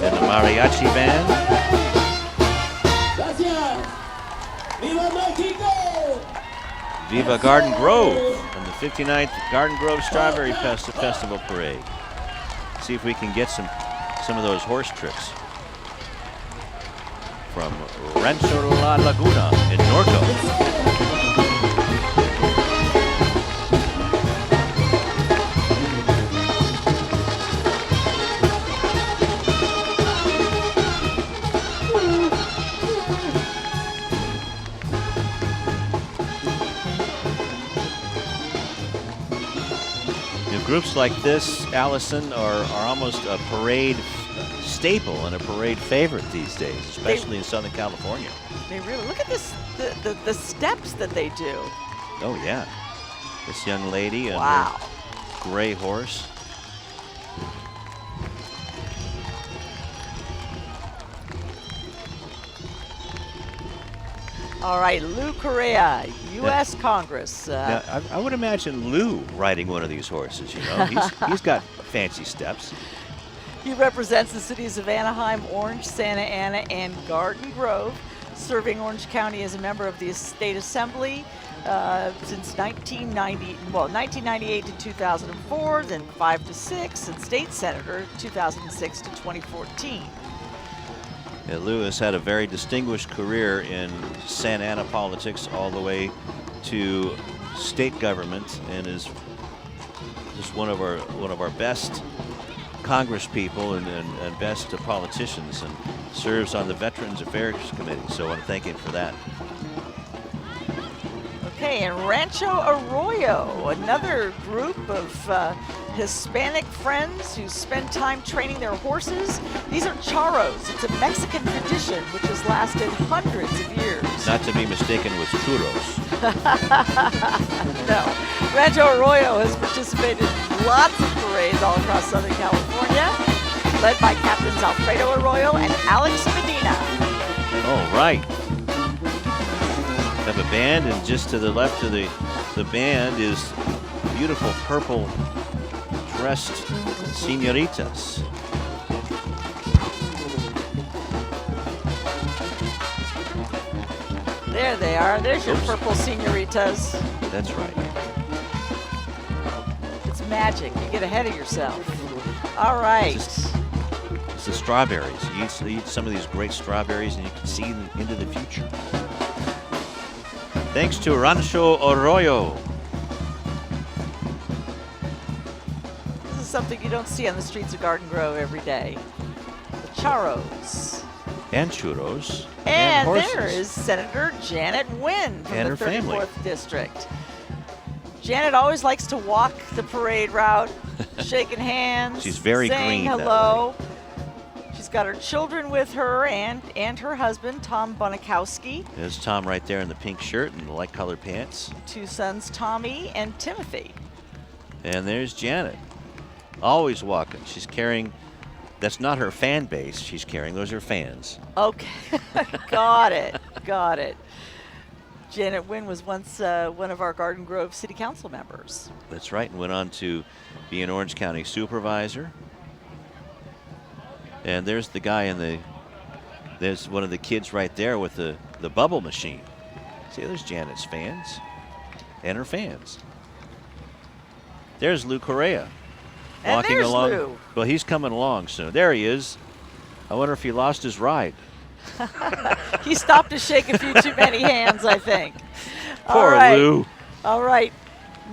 And the mariachi band. Viva Garden Grove and the 59th Garden Grove Strawberry Festival Parade. See if we can get some of those horse tricks from Rancho La Laguna in Norco. Groups like this, Allison, are almost a parade staple and a parade favorite these days, especially in Southern California. They really, look at this, the steps that they do. Oh yeah, this young lady and wow. her gray horse. All right, Lou Correa, U.S. Congress. Now, I would imagine Lou riding one of these horses, you know. He's got fancy steps. He represents the cities of Anaheim, Orange, Santa Ana, and Garden Grove, serving Orange County as a member of the State Assembly since 1998 to 2004, then 5 to 6, and State Senator 2006 to 2014. Yeah, Lou has had a very distinguished career in Santa Ana politics all the way to state government, and is just one of our best Congress people and best politicians, and serves on the Veterans Affairs Committee. So I want to thank him for that. Okay, and Rancho Arroyo, another group of Hispanic friends who spend time training their horses. These are charros. It's a Mexican tradition which has lasted hundreds of years. Not to be mistaken with churros. No. Rancho Arroyo has participated in lots of parades all across Southern California, led by Captains Alfredo Arroyo and Alex Medina. All right. Have a band, and just to the left of the band is beautiful purple dressed senoritas. There they are. There's your purple senoritas. That's right. It's magic. You get ahead of yourself. All right. It's the strawberries. You eat some of these great strawberries, and you can see them into the future. Thanks to Rancho Arroyo. This is something you don't see on the streets of Garden Grove every day. The charros. And churros. And horses. there is Senator Janet Wynn from And the her family. 34th District. Janet always likes to walk the parade route, shaking hands. She's very saying green that hello. She's got her children with her and her husband, Tom Bonikowski. There's Tom right there in the pink shirt and the light colored pants. 2 sons, Tommy and Timothy. And there's Janet. Always walking. She's carrying, that's not her fan base she's carrying, those are fans. Okay, got it. Janet Wynn was once one of our Garden Grove City Council members. That's right, and went on to be an Orange County supervisor. And there's the guy there's one of the kids right there with the bubble machine. See, there's Janet's fans and her fans. There's Lou Correa And walking there's along. Lou. Well, he's coming along soon. There he is. I wonder if he lost his ride. He stopped to shake a few too many hands, I think. Poor Lou. All right.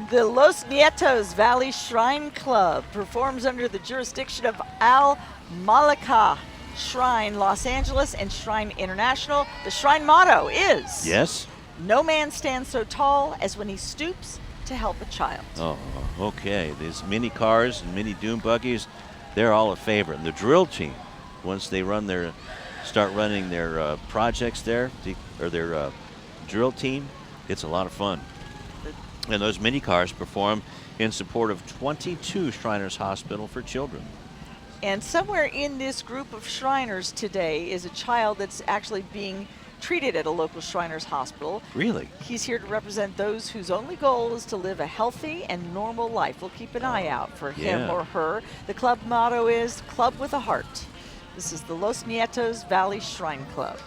The Los Nietos Valley Shrine Club performs under the jurisdiction of Al Malika Shrine Los Angeles and Shrine International. The shrine motto is, Yes? no man stands so tall as when he stoops to help a child. Oh, okay. These mini cars and mini dune buggies, they're all a favorite. And the drill team, once they start running their projects there, or their drill team, it's a lot of fun. And those mini cars perform in support of 22 Shriners Hospital for Children. And somewhere in this group of Shriners today is a child that's actually being treated at a local Shriners hospital. Really? He's here to represent those whose only goal is to live a healthy and normal life. We'll keep an eye out for him yeah. or her. The club motto is Club with a Heart. This is the Los Nietos Valley Shrine Club.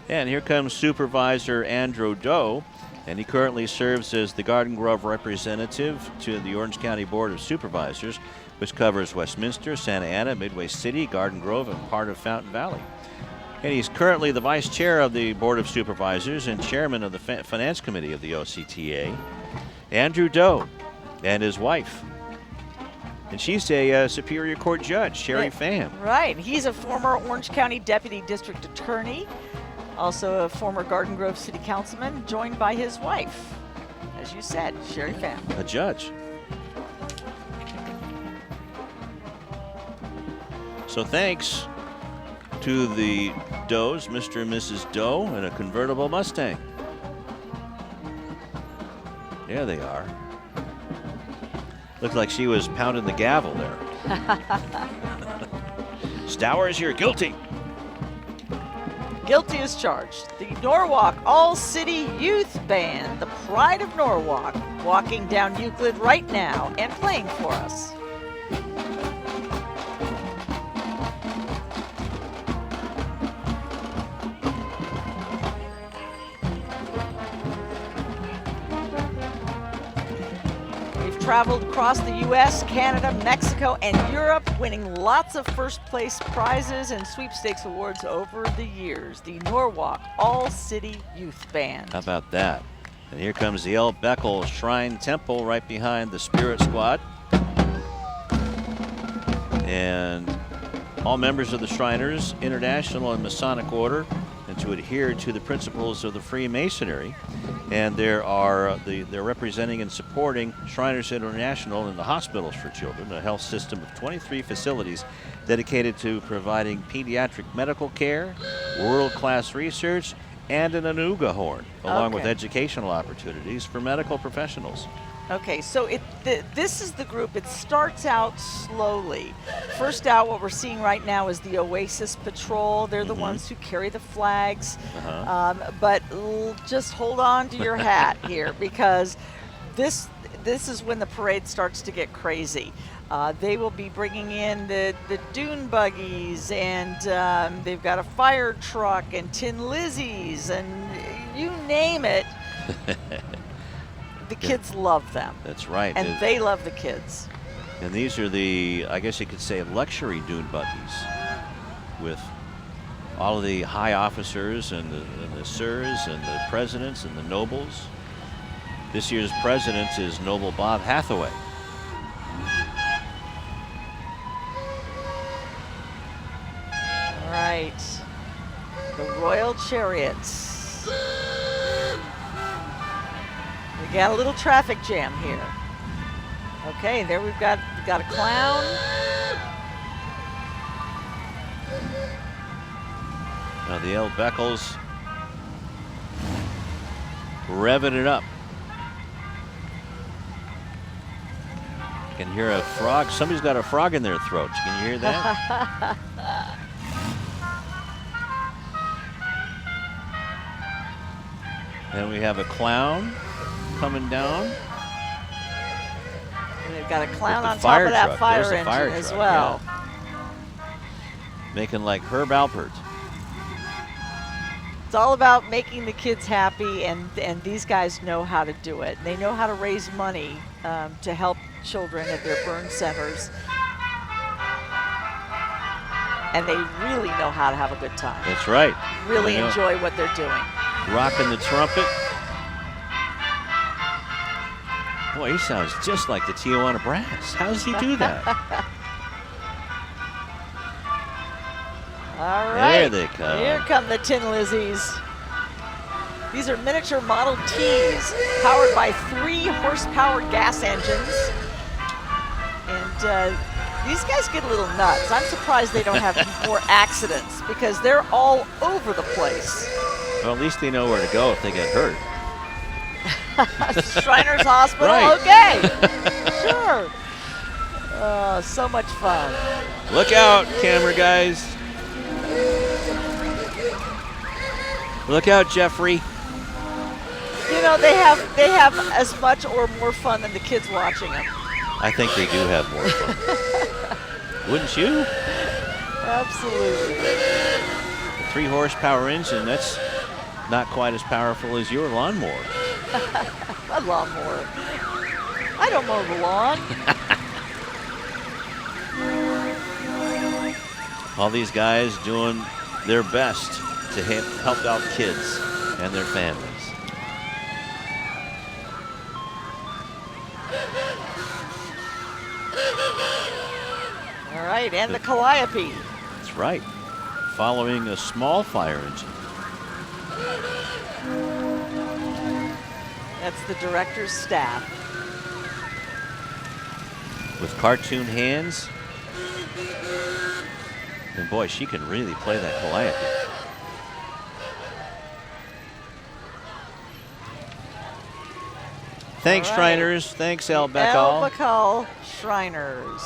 And here comes Supervisor Andrew Doe, and he currently serves as the Garden Grove representative to the Orange County Board of Supervisors, which covers Westminster, Santa Ana, Midway City, Garden Grove, and part of Fountain Valley. And he's currently the vice chair of the Board of Supervisors and chairman of the Finance Committee of the OCTA. Andrew Doe and his wife. And she's a Superior Court judge, Sherry Pham. Right. He's a former Orange County Deputy District Attorney, also a former Garden Grove City Councilman, joined by his wife, as you said, Sherry Pham. A judge. So thanks to the Does, Mr. and Mrs. Doe, and a convertible Mustang. There they are. Looked like she was pounding the gavel there. Stowers, you're guilty. Guilty as charged. The Norwalk All-City Youth Band, the pride of Norwalk, walking down Euclid right now and playing for us. Traveled across the U.S., Canada, Mexico, and Europe, winning lots of first-place prizes and sweepstakes awards over the years. The Norwalk All-City Youth Band. How about that? And here comes the El Beckel Shrine Temple right behind the Spirit Squad. And all members of the Shriners International and Masonic Order, and to adhere to the principles of the Freemasonry. And they're representing and supporting Shriners International in the hospitals for children, a health system of 23 facilities dedicated to providing pediatric medical care, world-class research, and an Anuga horn, along with educational opportunities for medical professionals. Okay, so this is the group. It starts out slowly. First out, what we're seeing right now is the Oasis Patrol. They're the ones who carry the flags. But just hold on to your hat here, because this is when the parade starts to get crazy. They will be bringing in the dune buggies, and they've got a fire truck and Tin Lizzies, and you name it. The kids love them. That's right. And they love the kids. And these are the, I guess you could say, luxury dune buggies with all of the high officers and the sirs and the presidents and the nobles. This year's president is Noble Bob Hathaway. All right. The Royal Chariots. We got a little traffic jam here. Okay, there we've got a clown. Now the L. Beckles revving it up. You can hear a frog. Somebody's got a frog in their throat. Can you hear that? And we have a clown coming down. And they've got a clown on top of that fire engine as well. Yeah. Making like Herb Alpert. It's all about making the kids happy, and these guys know how to do it. They know how to raise money to help children at their burn centers. And they really know how to have a good time. That's right. Really enjoy what they're doing. Rocking the trumpet. Boy, he sounds just like the Tijuana Brass. How does he do that? All right. There they come. Here come the Tin Lizzies. These are miniature Model Ts powered by 3 horsepower gas engines. And these guys get a little nuts. I'm surprised they don't have more accidents, because they're all over the place. Well, at least they know where to go if they get hurt. Shriners Hospital, right. Okay, sure. Oh, so much fun. Look out, camera guys. Look out, Jeffrey. You know, they have as much or more fun than the kids watching them. I think they do have more fun. Wouldn't you? Absolutely. A 3 horsepower engine, that's not quite as powerful as your lawnmower. My lawnmower. I don't mow the lawn. All these guys doing their best to help out kids and their families. All right, and the Calliope. That's right. Following a small fire engine. That's the director's staff. With cartoon hands. And boy, she can really play that Calliope. Thanks, right. Shriners. Thanks, El Becall. El Becall Shriners.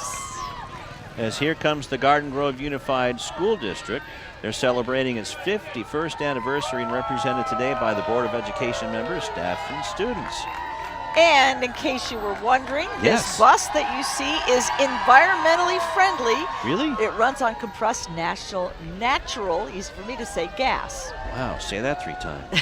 As here comes the Garden Grove Unified School District. They're celebrating its 51st anniversary and represented today by the Board of Education members, staff, and students. And in case you were wondering, Yes. this bus that you see is environmentally friendly. Really? It runs on compressed natural, easy for me to say, gas. Wow, say that 3 times.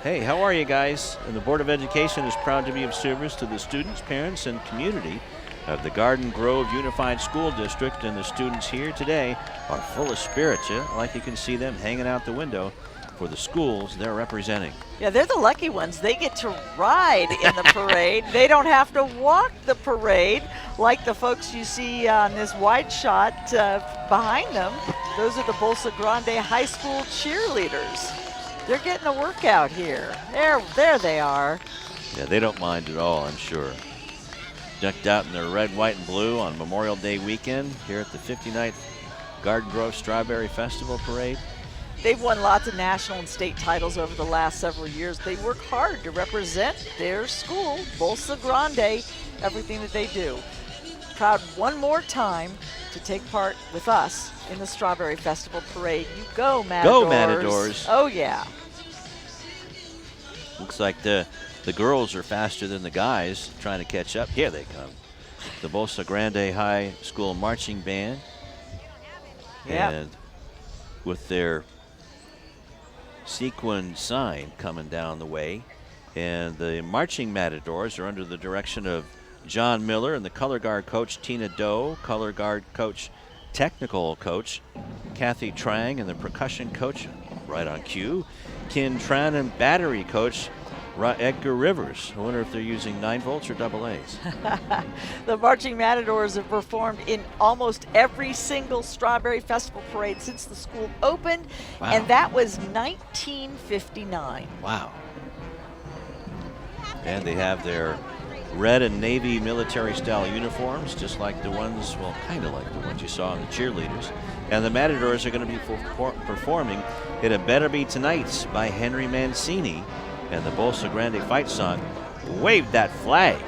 Hey, how are you guys? And the Board of Education is proud to be of service to the students, parents, and community of the Garden Grove Unified School District, and the students here today are full of spirits. Yeah? Like you can see them hanging out the window for the schools they're representing. Yeah, they're the lucky ones. They get to ride in the parade. They don't have to walk the parade like the folks you see on this wide shot behind them. Those are the Bolsa Grande High School cheerleaders. They're getting a workout here. There they are. Yeah, they don't mind at all, I'm sure. Decked out in their red, white, and blue on Memorial Day weekend here at the 59th Garden Grove Strawberry Festival Parade. They've won lots of national and state titles over the last several years. They work hard to represent their school, Bolsa Grande, everything that they do. Proud one more time to take part with us in the Strawberry Festival Parade. You go, Matadors. Go, Matadors. Oh, yeah. Looks like the girls are faster than the guys trying to catch up. Here they come. The Bolsa Grande High School Marching Band. Yep. And with their sequin sign coming down the way. And the marching Matadors are under the direction of John Miller and the color guard coach Tina Doe, color guard coach, technical coach Kathy Trang, and the percussion coach, right on cue, Kin Tran, and battery coach Edgar Rivers. I wonder if they're using 9 volts or double A's. The Marching Matadors have performed in almost every single Strawberry Festival Parade since the school opened, Wow. and that was 1959. Wow. And they have their red and navy military style uniforms, just like the ones, well, kind of like the ones you saw in the cheerleaders. And the Matadors are going to be performing It Better Be Tonight by Henry Mancini, and the Bolsa Grande fight song, Wave That Flag.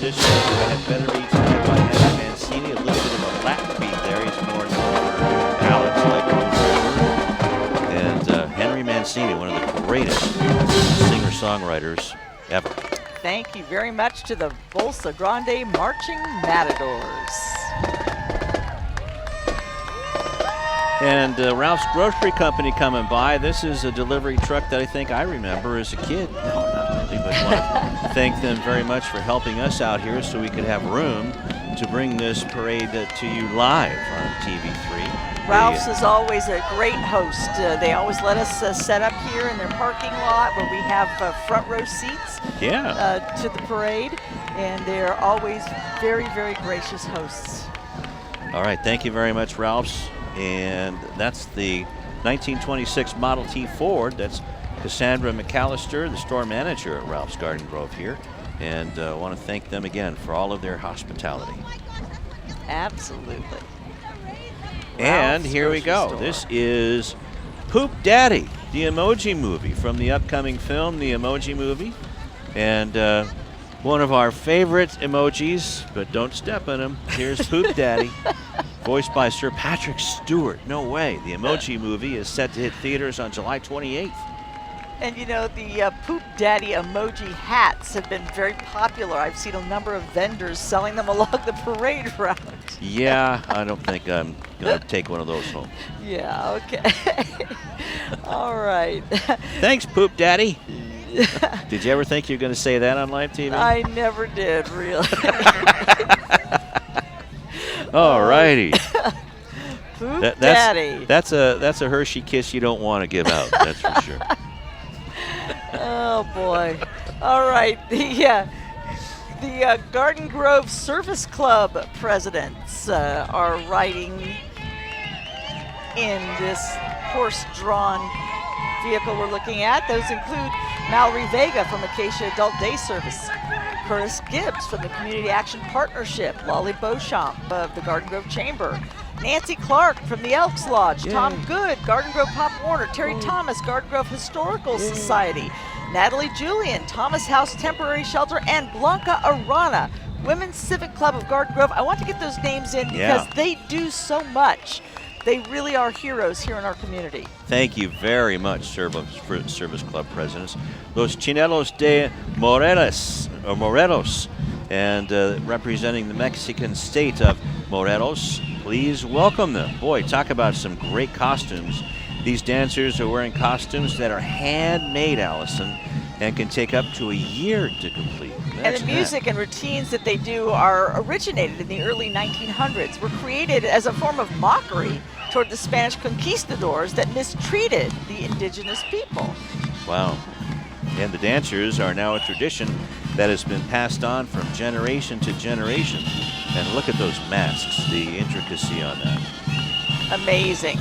rendition of It Better Be Tonight by Henry Mancini. A little bit of a Latin beat there. He's more ballads like and Henry Mancini, one of the greatest singer-songwriters ever. Thank you very much to the Bolsa Grande Marching Matadors. And Ralph's Grocery Company coming by. This is a delivery truck that I think I remember as a kid. No, not really, but want to thank them very much for helping us out here so we could have room to bring this parade to you live on TV3. Ralph's is always a great host. They always let us set up here in their parking lot where we have front row seats to the parade, and they're always very, very gracious hosts. All right, thank you very much, Ralph's. And that's the 1926 Model T Ford. That's Cassandra McAllister, the store manager at Ralph's Garden Grove here. And I want to thank them again for all of their hospitality. Absolutely. And Ralph's here we go. Store. This is Poop Daddy, the Emoji Movie from the upcoming film, The Emoji Movie. And one of our favorite emojis, but don't step on him. Here's Poop Daddy, voiced by Sir Patrick Stewart. No way. The Emoji Movie is set to hit theaters on July 28th. And you know, the Poop Daddy emoji hats have been very popular. I've seen a number of vendors selling them along the parade route. Yeah, I don't think I'm going to take one of those home. Yeah, okay. All right. Thanks, Poop Daddy. Did you ever think you were going to say that on live TV? I never did, really. All righty. Poop Daddy. That's a Hershey kiss you don't want to give out, that's for sure. Oh, boy. All right. The Garden Grove Service Club presidents are riding in this horse-drawn vehicle we're looking at. Those include Mallory Vega from Acacia Adult Day Service, Curtis Gibbs from the Community Action Partnership, Lolly Beauchamp of the Garden Grove Chamber, Nancy Clark from the Elks Lodge, Tom Good, Garden Grove Pop Warner, Terry Thomas, Garden Grove Historical Society, Natalie Julian, Thomas House Temporary Shelter, and Blanca Arana, Women's Civic Club of Garden Grove. I want to get those names in because they do so much. They really are heroes here in our community. Thank you very much, Service Club presidents. Los Chinelos de Morelos, and representing the Mexican state of Morelos, please welcome them. Boy, talk about some great costumes. These dancers are wearing costumes that are handmade, Allison, and can take up to a year to complete. And the music and routines that they do are originated in the early 1900s, were created as a form of mockery toward the Spanish conquistadors that mistreated the indigenous people. Wow. And the dancers are now a tradition that has been passed on from generation to generation. And look at those masks, the intricacy on that. Amazing.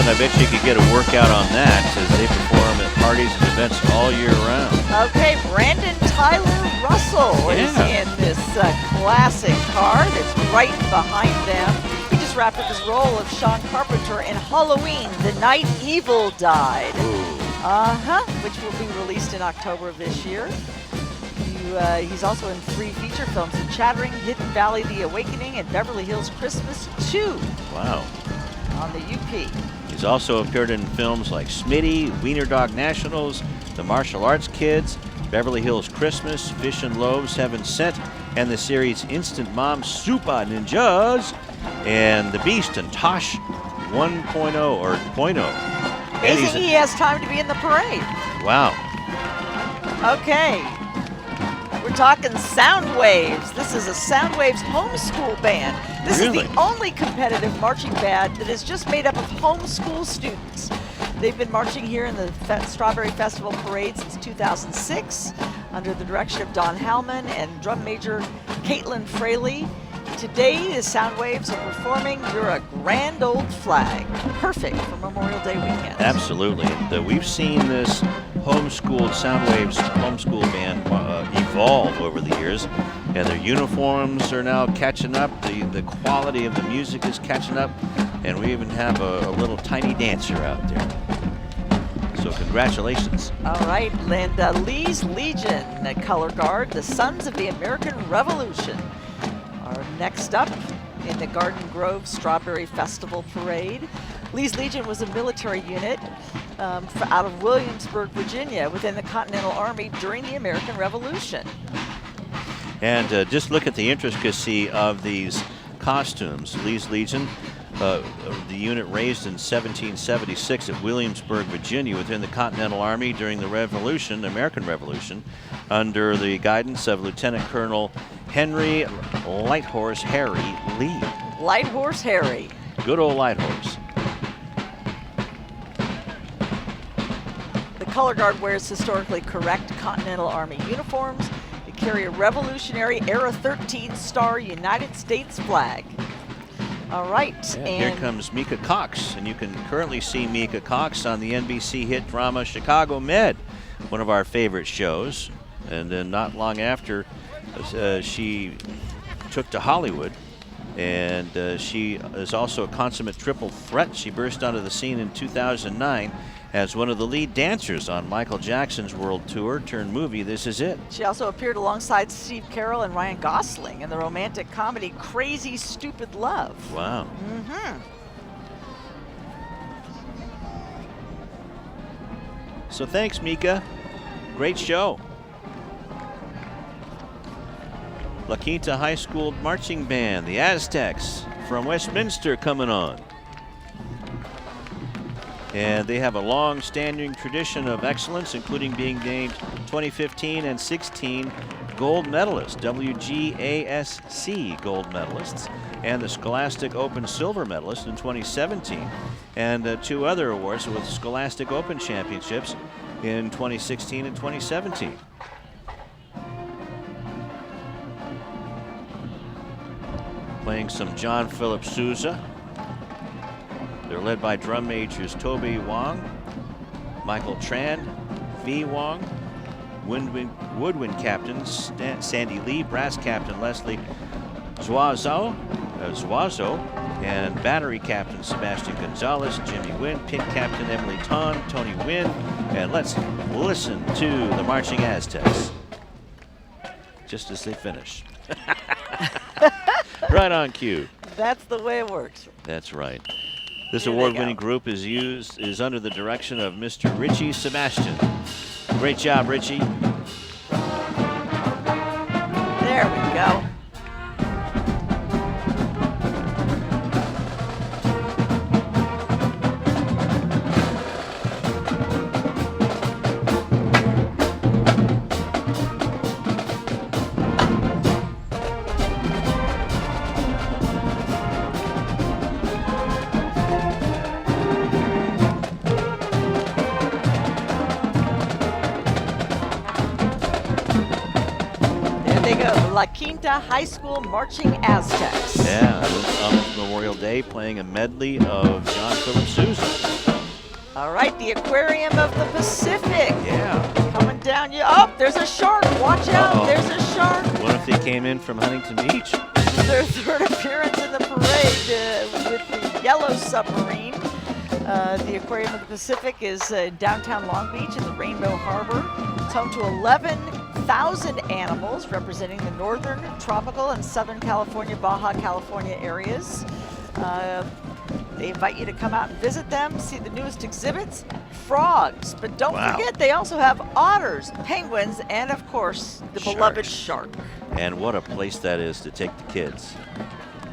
I bet you could get a workout on that as they perform at parties and events all year round. Okay, Brandon Tyler Russell is in this classic car that's right behind them. He just wrapped up his role of Sean Carpenter in Halloween, The Night Evil Died. Which will be released in October of this year. He's also in 3 feature films, The Chattering, Hidden Valley, The Awakening, and Beverly Hills Christmas 2. Wow. On the UP. He's also appeared in films like Smitty, Wiener Dog Nationals, The Martial Arts Kids, Beverly Hills Christmas, Fish and Loaves, Heaven Sent, and the series Instant Mom Super Ninjas, and The Beast and Tosh 1.0 or .0. Amazing he has time to be in the parade. Wow. Okay. We're talking Soundwaves. This is a Soundwaves homeschool band. This is the only competitive marching band that is just made up of homeschool students. They've been marching here in the Strawberry Festival Parade since 2006 under the direction of Don Hallman and drum major Caitlin Fraley. Today, the Soundwaves are performing You're a Grand Old Flag. Perfect for Memorial Day weekend. Absolutely. And, we've seen this homeschooled Soundwaves homeschool band evolve over the years, and their uniforms are now catching up. The quality of the music is catching up, and we even have a little tiny dancer out there. So congratulations. All right, and Lee's Legion, color guard, the Sons of the American Revolution, are next up in the Garden Grove Strawberry Festival Parade. Lee's Legion was a military unit out of Williamsburg, Virginia, within the Continental Army during the American Revolution. And just look at the intricacy of these costumes. Lee's Legion, the unit raised in 1776 at Williamsburg, Virginia, within the Continental Army during the Revolution, the American Revolution, under the guidance of Lieutenant Colonel Henry Lighthorse Harry Lee. Lighthorse Harry. Good old Lighthorse. color guard wears historically correct Continental Army uniforms. They carry a Revolutionary Era 13 Star United States flag. All right. Yeah, and here comes Mika Cox, and you can currently see Mika Cox on the NBC hit drama Chicago Med, one of our favorite shows. And then not long after, she took to Hollywood, and she is also a consummate triple threat. She burst onto the scene in 2009 as one of the lead dancers on Michael Jackson's world tour turned movie This Is It. she also appeared alongside Steve Carell and Ryan Gosling in the romantic comedy Crazy Stupid Love. Wow. Mm-hmm. So thanks, Mika. Great show. La Quinta High School Marching Band, the Aztecs from Westminster, coming on. And they have a long-standing tradition of excellence, including being named 2015 and 16 gold medalists, WGASC gold medalists, and the Scholastic Open silver medalist in 2017, and 2 other awards with Scholastic Open championships in 2016 and 2017. Playing some John Philip Sousa. They're led by drum majors Toby Wong, Michael Tran, V. Wong, woodwind captain Sandy Lee, brass captain Leslie Zuazo, and battery captain Sebastian Gonzalez, Jimmy Wynn, pit captain Emily Ton, Tony Wynn, and let's listen to the Marching Aztecs just as they finish. Right on cue. That's the way it works. That's right. This Here they award-winning go. group is under the direction of Mr. Richie Sebastian. Great job, Richie. There we go. La Quinta High School Marching Aztecs. Yeah, on this Memorial Day, playing a medley of John Philip Sousa. All right, the Aquarium of the Pacific. Yeah. Coming down. Oh, there's a shark. Watch out. Uh-oh. There's a shark. What if they came in from Huntington Beach? Their third appearance in the parade with the Yellow Submarine. The Aquarium of the Pacific is downtown Long Beach in the Rainbow Harbor. It's home to 11,000 animals representing the northern, tropical, and southern California, Baja California areas. They invite you to come out and visit them, see the newest exhibits, frogs. But don't forget, they also have otters, penguins, and of course, the beloved shark. And what a place that is to take the kids.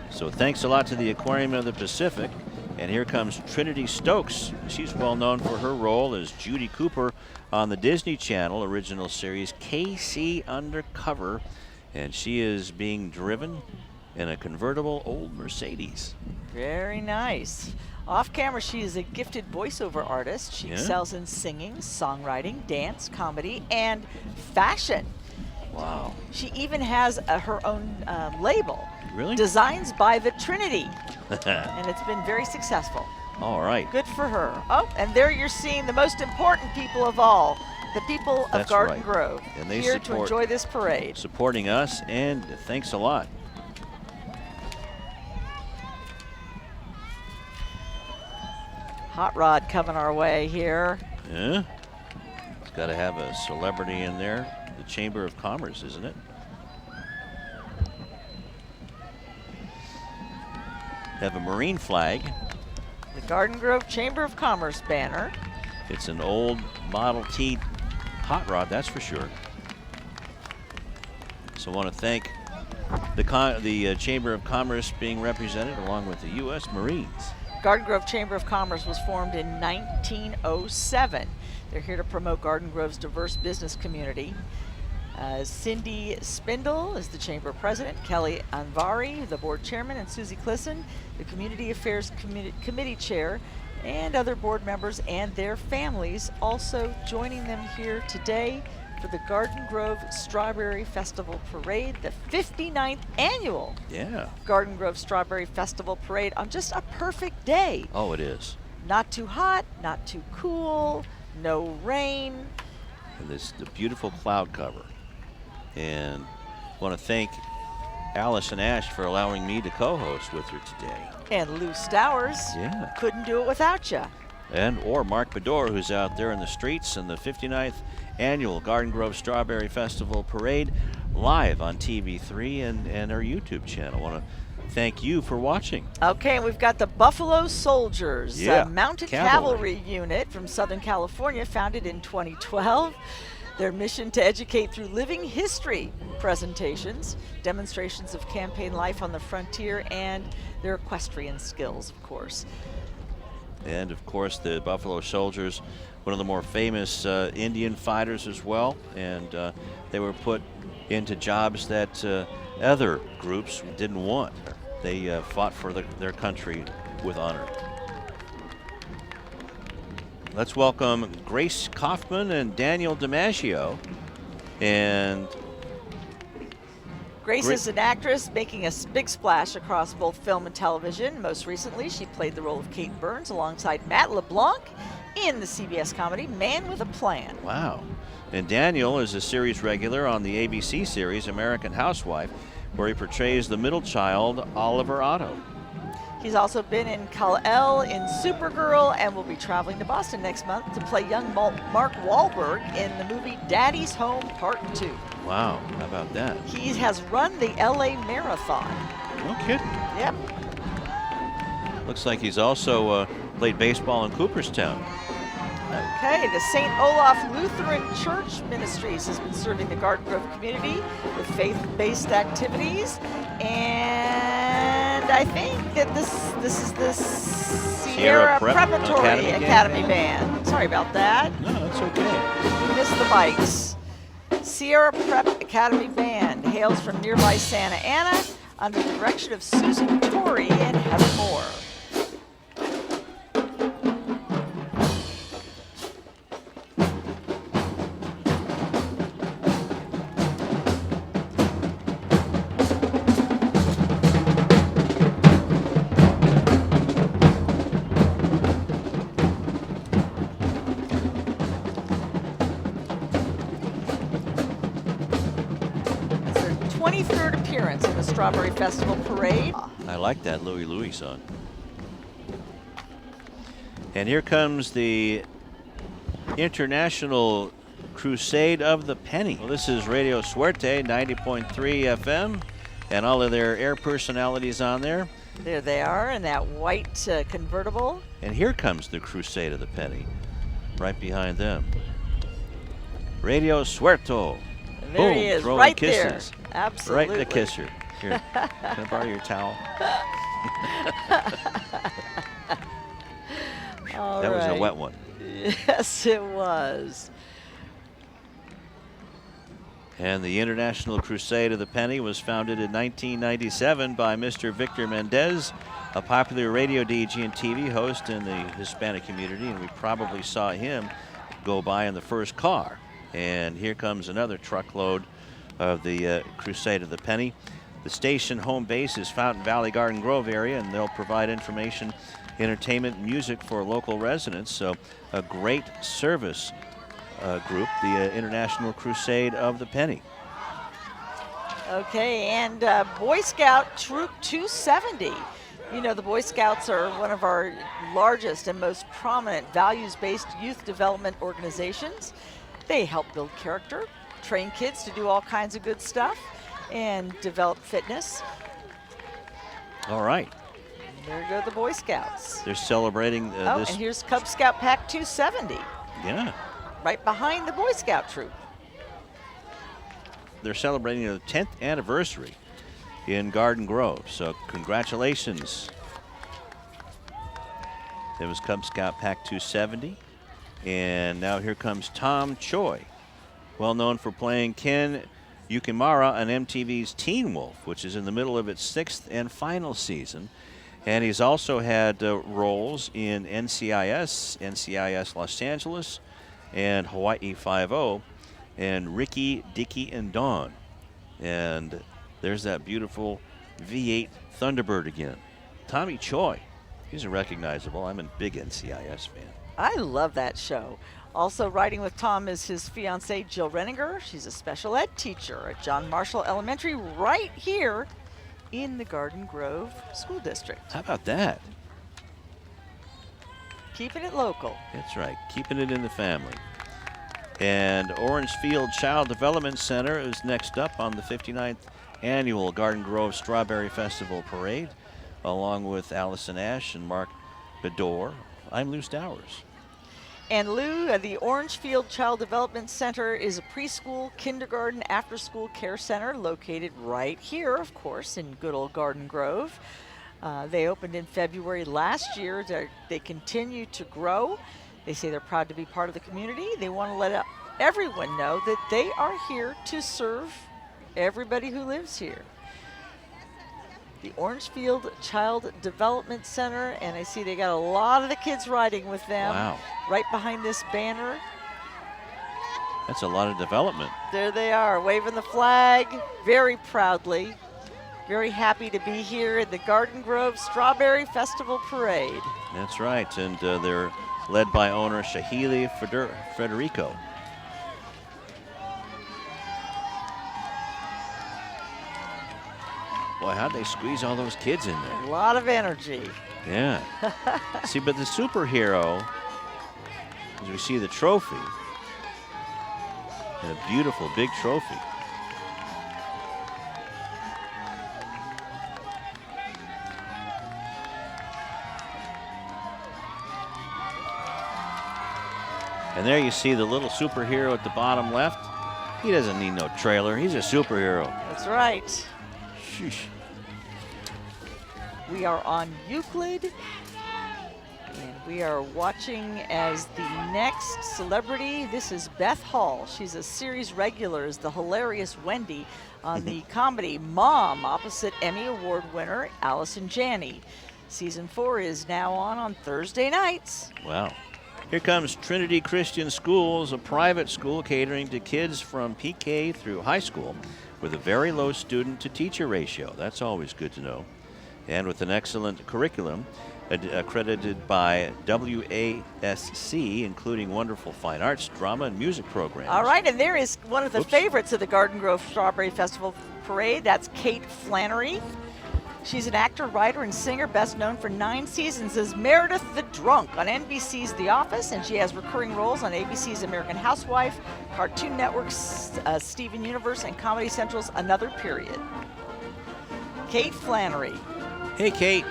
So thanks a lot to the Aquarium of the Pacific. And here comes Trinity Stokes. She's well known for her role as Judy Cooper on the Disney Channel original series KC Undercover. And she is being driven in a convertible old Mercedes. Very nice. Off camera, she is a gifted voiceover artist. She excels in singing, songwriting, dance, comedy, and fashion. Wow. She even has her own label. Really? Designs by the Trinity. And it's been very successful. All right. Good for her. Oh, and there you're seeing the most important people of all, the people of That's Garden right. Grove, And they here to enjoy this parade. Supporting us, and thanks a lot. Hot Rod coming our way here. Yeah. It's got to have a celebrity in there. The Chamber of Commerce, isn't it? Have a Marine flag. The Garden Grove Chamber of Commerce banner. It's an old Model T hot rod, that's for sure. So I want to thank the Chamber of Commerce being represented along with the U.S. Marines. Garden Grove Chamber of Commerce was formed in 1907. They're here to promote Garden Grove's diverse business community. Cindy Spindle is the Chamber President, Kelly Anvari, the Board Chairman, and Susie Clisson, the Community Affairs Committee Chair, and other board members and their families also joining them here today for the Garden Grove Strawberry Festival Parade, the 59th annual Garden Grove Strawberry Festival Parade on just a perfect day. Oh, it is. Not too hot, not too cool, no rain. And this the beautiful cloud cover. And I want to thank Allison Ash for allowing me to co-host with her today. And Lou Stowers. Yeah. Couldn't do it without you. Or Mark Bedor, who's out there in the streets, and the 59th annual Garden Grove Strawberry Festival Parade live on TV3 and our YouTube channel. I want to thank you for watching. Okay, we've got the Buffalo Soldiers, a mounted cavalry unit from Southern California, founded in 2012. Their mission to educate through living history presentations, demonstrations of campaign life on the frontier, and their equestrian skills, of course. And of course, the Buffalo Soldiers, one of the more famous Indian fighters as well, and they were put into jobs that other groups didn't want. They fought for their country with honor. Let's welcome Grace Kaufman and Daniel DiMaggio. And Grace is an actress making a big splash across both film and television. Most recently, she played the role of Kate Burns alongside Matt LeBlanc in the CBS comedy Man with a Plan. Wow. And Daniel is a series regular on the ABC series American Housewife, where he portrays the middle child, Oliver Otto. He's also been in Kal-El in Supergirl and will be traveling to Boston next month to play young Mark Wahlberg in the movie Daddy's Home Part 2. Wow, how about that? He has run the LA Marathon. No kidding. Yep. Looks like he's also played baseball in Cooperstown. Okay, the St. Olaf Lutheran Church Ministries has been serving the Garden Grove community with faith-based activities, and I think that this is the Sierra Preparatory Academy Band. Sorry about that. No, that's okay. Missed the bikes. Sierra Prep Academy Band hails from nearby Santa Ana under the direction of Susan Torrey and Heather Moore. Strawberry Festival Parade. I like that Louie song. And here comes the International Crusade of the Penny. Well, this is Radio Suerte, 90.3 FM, and all of their air personalities on there. There they are in that white convertible. And here comes the Crusade of the Penny, right behind them. Radio Suerto. And there he is, throwing right kisses. there. Absolutely. Right in the kisser. Here, can I borrow your towel? That was a wet one. Yes, it was. And the International Crusade of the Penny was founded in 1997 by Mr. Victor Mendez, a popular radio DJ and TV host in the Hispanic community, and we probably saw him go by in the first car. And here comes another truckload of the Crusade of the Penny. The station home base is Fountain Valley Garden Grove area, and they'll provide information, entertainment, and music for local residents. So a great service group, the International Crusade of the Penny. Okay, and Boy Scout Troop 270. You know, the Boy Scouts are one of our largest and most prominent values-based youth development organizations. They help build character, train kids to do all kinds of good stuff, and develop fitness. All right. There go the Boy Scouts. They're celebrating this. And here's Cub Scout Pack 270. Yeah. Right behind the Boy Scout troop. They're celebrating the 10th anniversary in Garden Grove, so congratulations. It was Cub Scout Pack 270. And now here comes Tom Choi, well known for playing Ken Yukimura on MTV's Teen Wolf, which is in the middle of its 6th and final season. And he's also had roles in NCIS Los Angeles, and Hawaii Five-0, and Ricky, Dickie, and Dawn. And there's that beautiful V8 Thunderbird again. Tommy Choi, he's a recognizable. I'm a big NCIS fan. I love that show. Also riding with Tom is his fiancee, Jill Renninger. She's a special ed teacher at John Marshall Elementary right here in the Garden Grove School District. How about that? Keeping it local. That's right, keeping it in the family. And Orangefield Child Development Center is next up on the 59th Annual Garden Grove Strawberry Festival Parade, along with Allison Ash and Mark Bedor. I'm Lou Stowers. And Lou, the Orangefield Child Development Center is a preschool, kindergarten, after-school care center located right here, of course, in good old Garden Grove. They opened in February last year. They continue to grow. They say they're proud to be part of the community. They want to let everyone know that they are here to serve everybody who lives here. The Orangefield Child Development Center, and I see they got a lot of the kids riding with them. Wow. Right behind this banner. That's a lot of development. There they are, waving the flag very proudly. Very happy to be here at the Garden Grove Strawberry Festival Parade. That's right, and they're led by owner Shahili Federico. Boy, how'd they squeeze all those kids in there? A lot of energy. Yeah. See, but the superhero, as we see the trophy, and a beautiful big trophy. And there you see the little superhero at the bottom left. He doesn't need no trailer. He's a superhero. That's right. Sheesh. We are on Euclid, and we are watching as the next celebrity. This is Beth Hall. She's a series regular as the hilarious Wendy on the comedy Mom, opposite Emmy Award winner Allison Janney. Season 4 is now on Thursday nights. Wow. Here comes Trinity Christian Schools, a private school catering to kids from PK through high school with a very low student-to-teacher ratio. That's always good to know. And with an excellent curriculum accredited by WASC, including wonderful fine arts, drama, and music programs. All right, and there is one of the favorites of the Garden Grove Strawberry Festival Parade. That's Kate Flannery. She's an actor, writer, and singer, best known for 9 seasons as Meredith the Drunk on NBC's The Office, and she has recurring roles on ABC's American Housewife, Cartoon Network's Steven Universe, and Comedy Central's Another Period. Kate Flannery. Hey, Kate.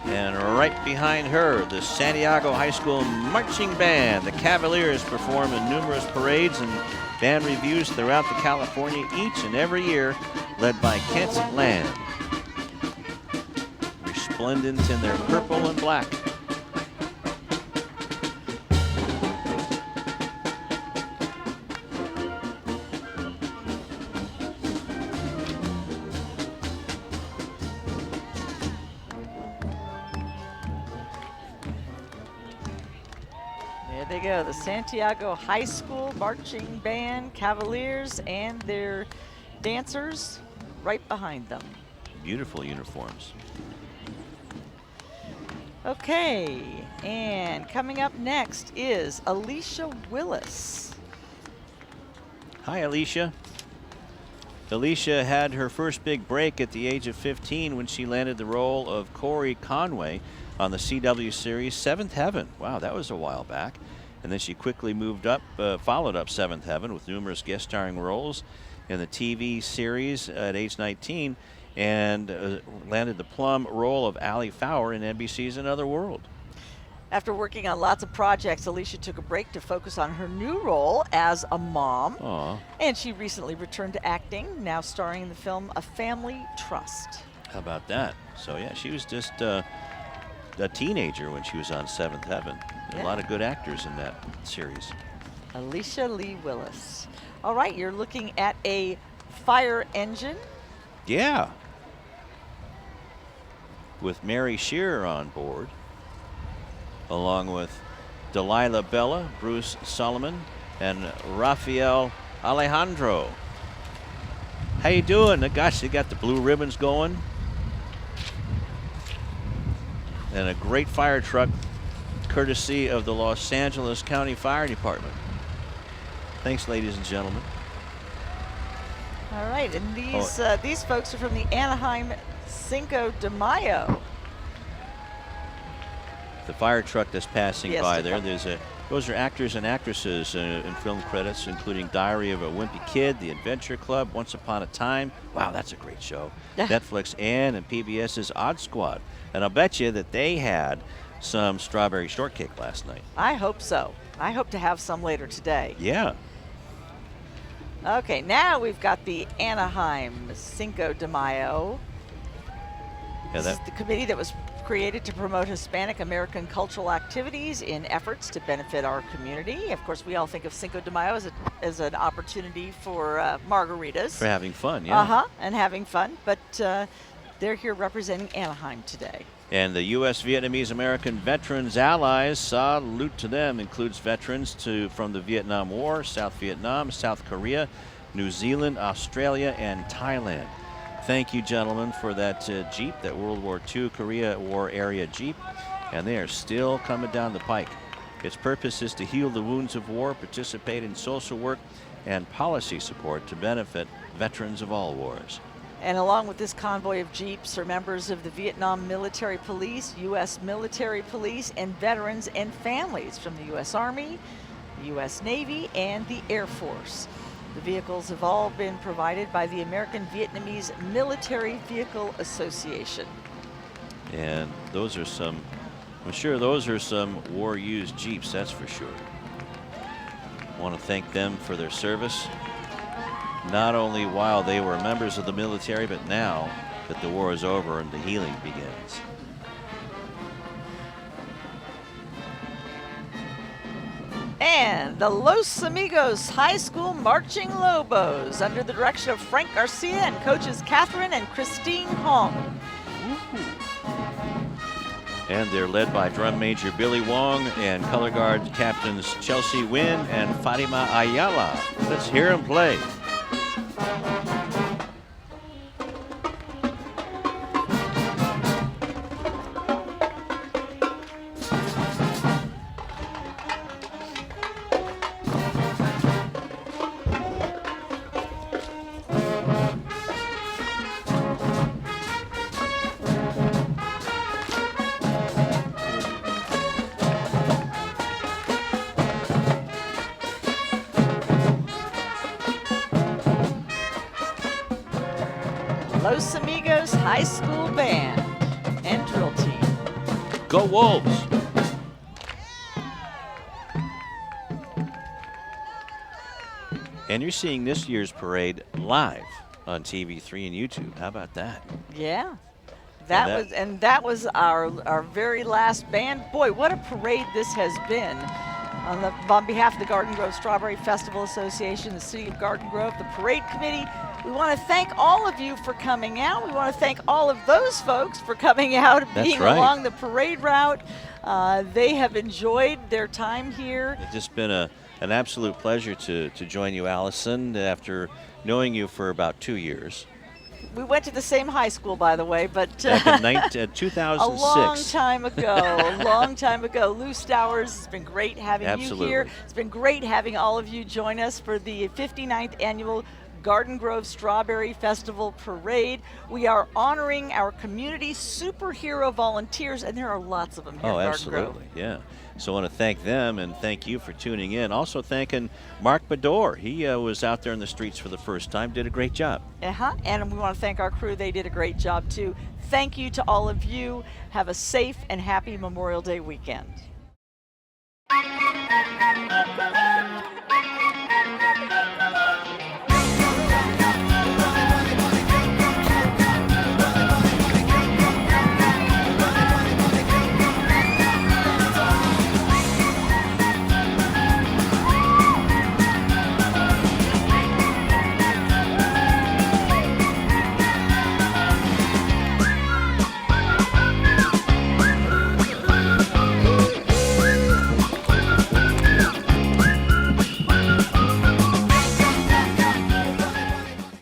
And right behind her, the Santiago High School Marching Band. The Cavaliers perform in numerous parades and band reviews throughout the California each and every year, led by Kent Land. Resplendent in their purple and black. There they go, the Santiago High School Marching Band, Cavaliers, and their dancers right behind them. Beautiful uniforms. Okay, and coming up next is Alicia Willis. Hi, Alicia. Alicia had her first big break at the age of 15 when she landed the role of Corey Conway on the CW series Seventh Heaven. Wow, that was a while back. And then she quickly followed up Seventh Heaven with numerous guest starring roles in the TV series at age 19, and landed the plum role of Allie Fowler in NBC's Another World. After working on lots of projects, Alicia took a break to focus on her new role as a mom. Aww. And she recently returned to acting, now starring in the film A Family Trust. How about that? So yeah, she was just a teenager when she was on Seventh Heaven. Yeah. A lot of good actors in that series. Alicia Lee Willis. All right, you're looking at a fire engine. Yeah. with Mary Shearer on board, along with Delilah Bella, Bruce Solomon, and Rafael Alejandro. How you doing? Gosh, they got the blue ribbons going. And a great fire truck, courtesy of the Los Angeles County Fire Department. Thanks, ladies and gentlemen. All right, and these folks are from the Anaheim Cinco de Mayo. The fire truck that's passing Yes, by the there. Those are actors and actresses in film credits, including Diary of a Wimpy Kid, The Adventure Club, Once Upon a Time. Wow, that's a great show. Netflix and PBS's Odd Squad. And I'll bet you that they had some strawberry shortcake last night. I hope so. I hope to have some later today. Yeah. Okay, now we've got the Anaheim Cinco de Mayo. Yeah, This is the committee that was created to promote Hispanic American cultural activities in efforts to benefit our community. Of course, we all think of Cinco de Mayo as an opportunity for margaritas. For having fun, yeah. And having fun, but they're here representing Anaheim today. And the U.S. Vietnamese American Veterans Allies, salute to them, includes veterans from the Vietnam War, South Vietnam, South Korea, New Zealand, Australia, and Thailand. Thank you, gentlemen, for that Jeep, that World War II Korea War area Jeep, and they are still coming down the pike. Its purpose is to heal the wounds of war, participate in social work, and policy support to benefit veterans of all wars. And along with this convoy of Jeeps are members of the Vietnam Military Police, U.S. Military Police, and veterans and families from the U.S. Army, the U.S. Navy, and the Air Force. The vehicles have all been provided by the American Vietnamese Military Vehicle Association. And those are some, I'm sure those are some war-used Jeeps, that's for sure. I want to thank them for their service, not only while they were members of the military, but now that the war is over and the healing begins. And the Los Amigos High School Marching Lobos, under the direction of Frank Garcia and coaches Catherine and Christine Hong. And they're led by drum major Billy Wong and color guard captains Chelsea Wynn and Fatima Ayala. Let's hear them play. Los Amigos High School Band and Drill Team. Go Wolves! And you're seeing this year's parade live on TV3 and YouTube. How about that? Yeah. That was our very last band. Boy, what a parade this has been. On behalf of the Garden Grove Strawberry Festival Association, the City of Garden Grove, the Parade Committee, we want to thank all of you for coming out. We want to thank all of those folks for coming out and being along the parade route. They have enjoyed their time here. It's just been an absolute pleasure to join you, Allison, after knowing you for about 2 years. We went to the same high school, by the way, but back in 2006. A long time ago. Lou Stowers, it's been great having you here. It's been great having all of you join us for the 59th annual Garden Grove Strawberry Festival Parade. We are honoring our community superhero volunteers, and there are lots of them here at Garden Grove. Yeah. So I want to thank them and thank you for tuning in. Also thanking Mark Bedor. He was out there in the streets for the first time, did a great job. And we want to thank our crew. They did a great job too. Thank you to all of you. Have a safe and happy Memorial Day weekend.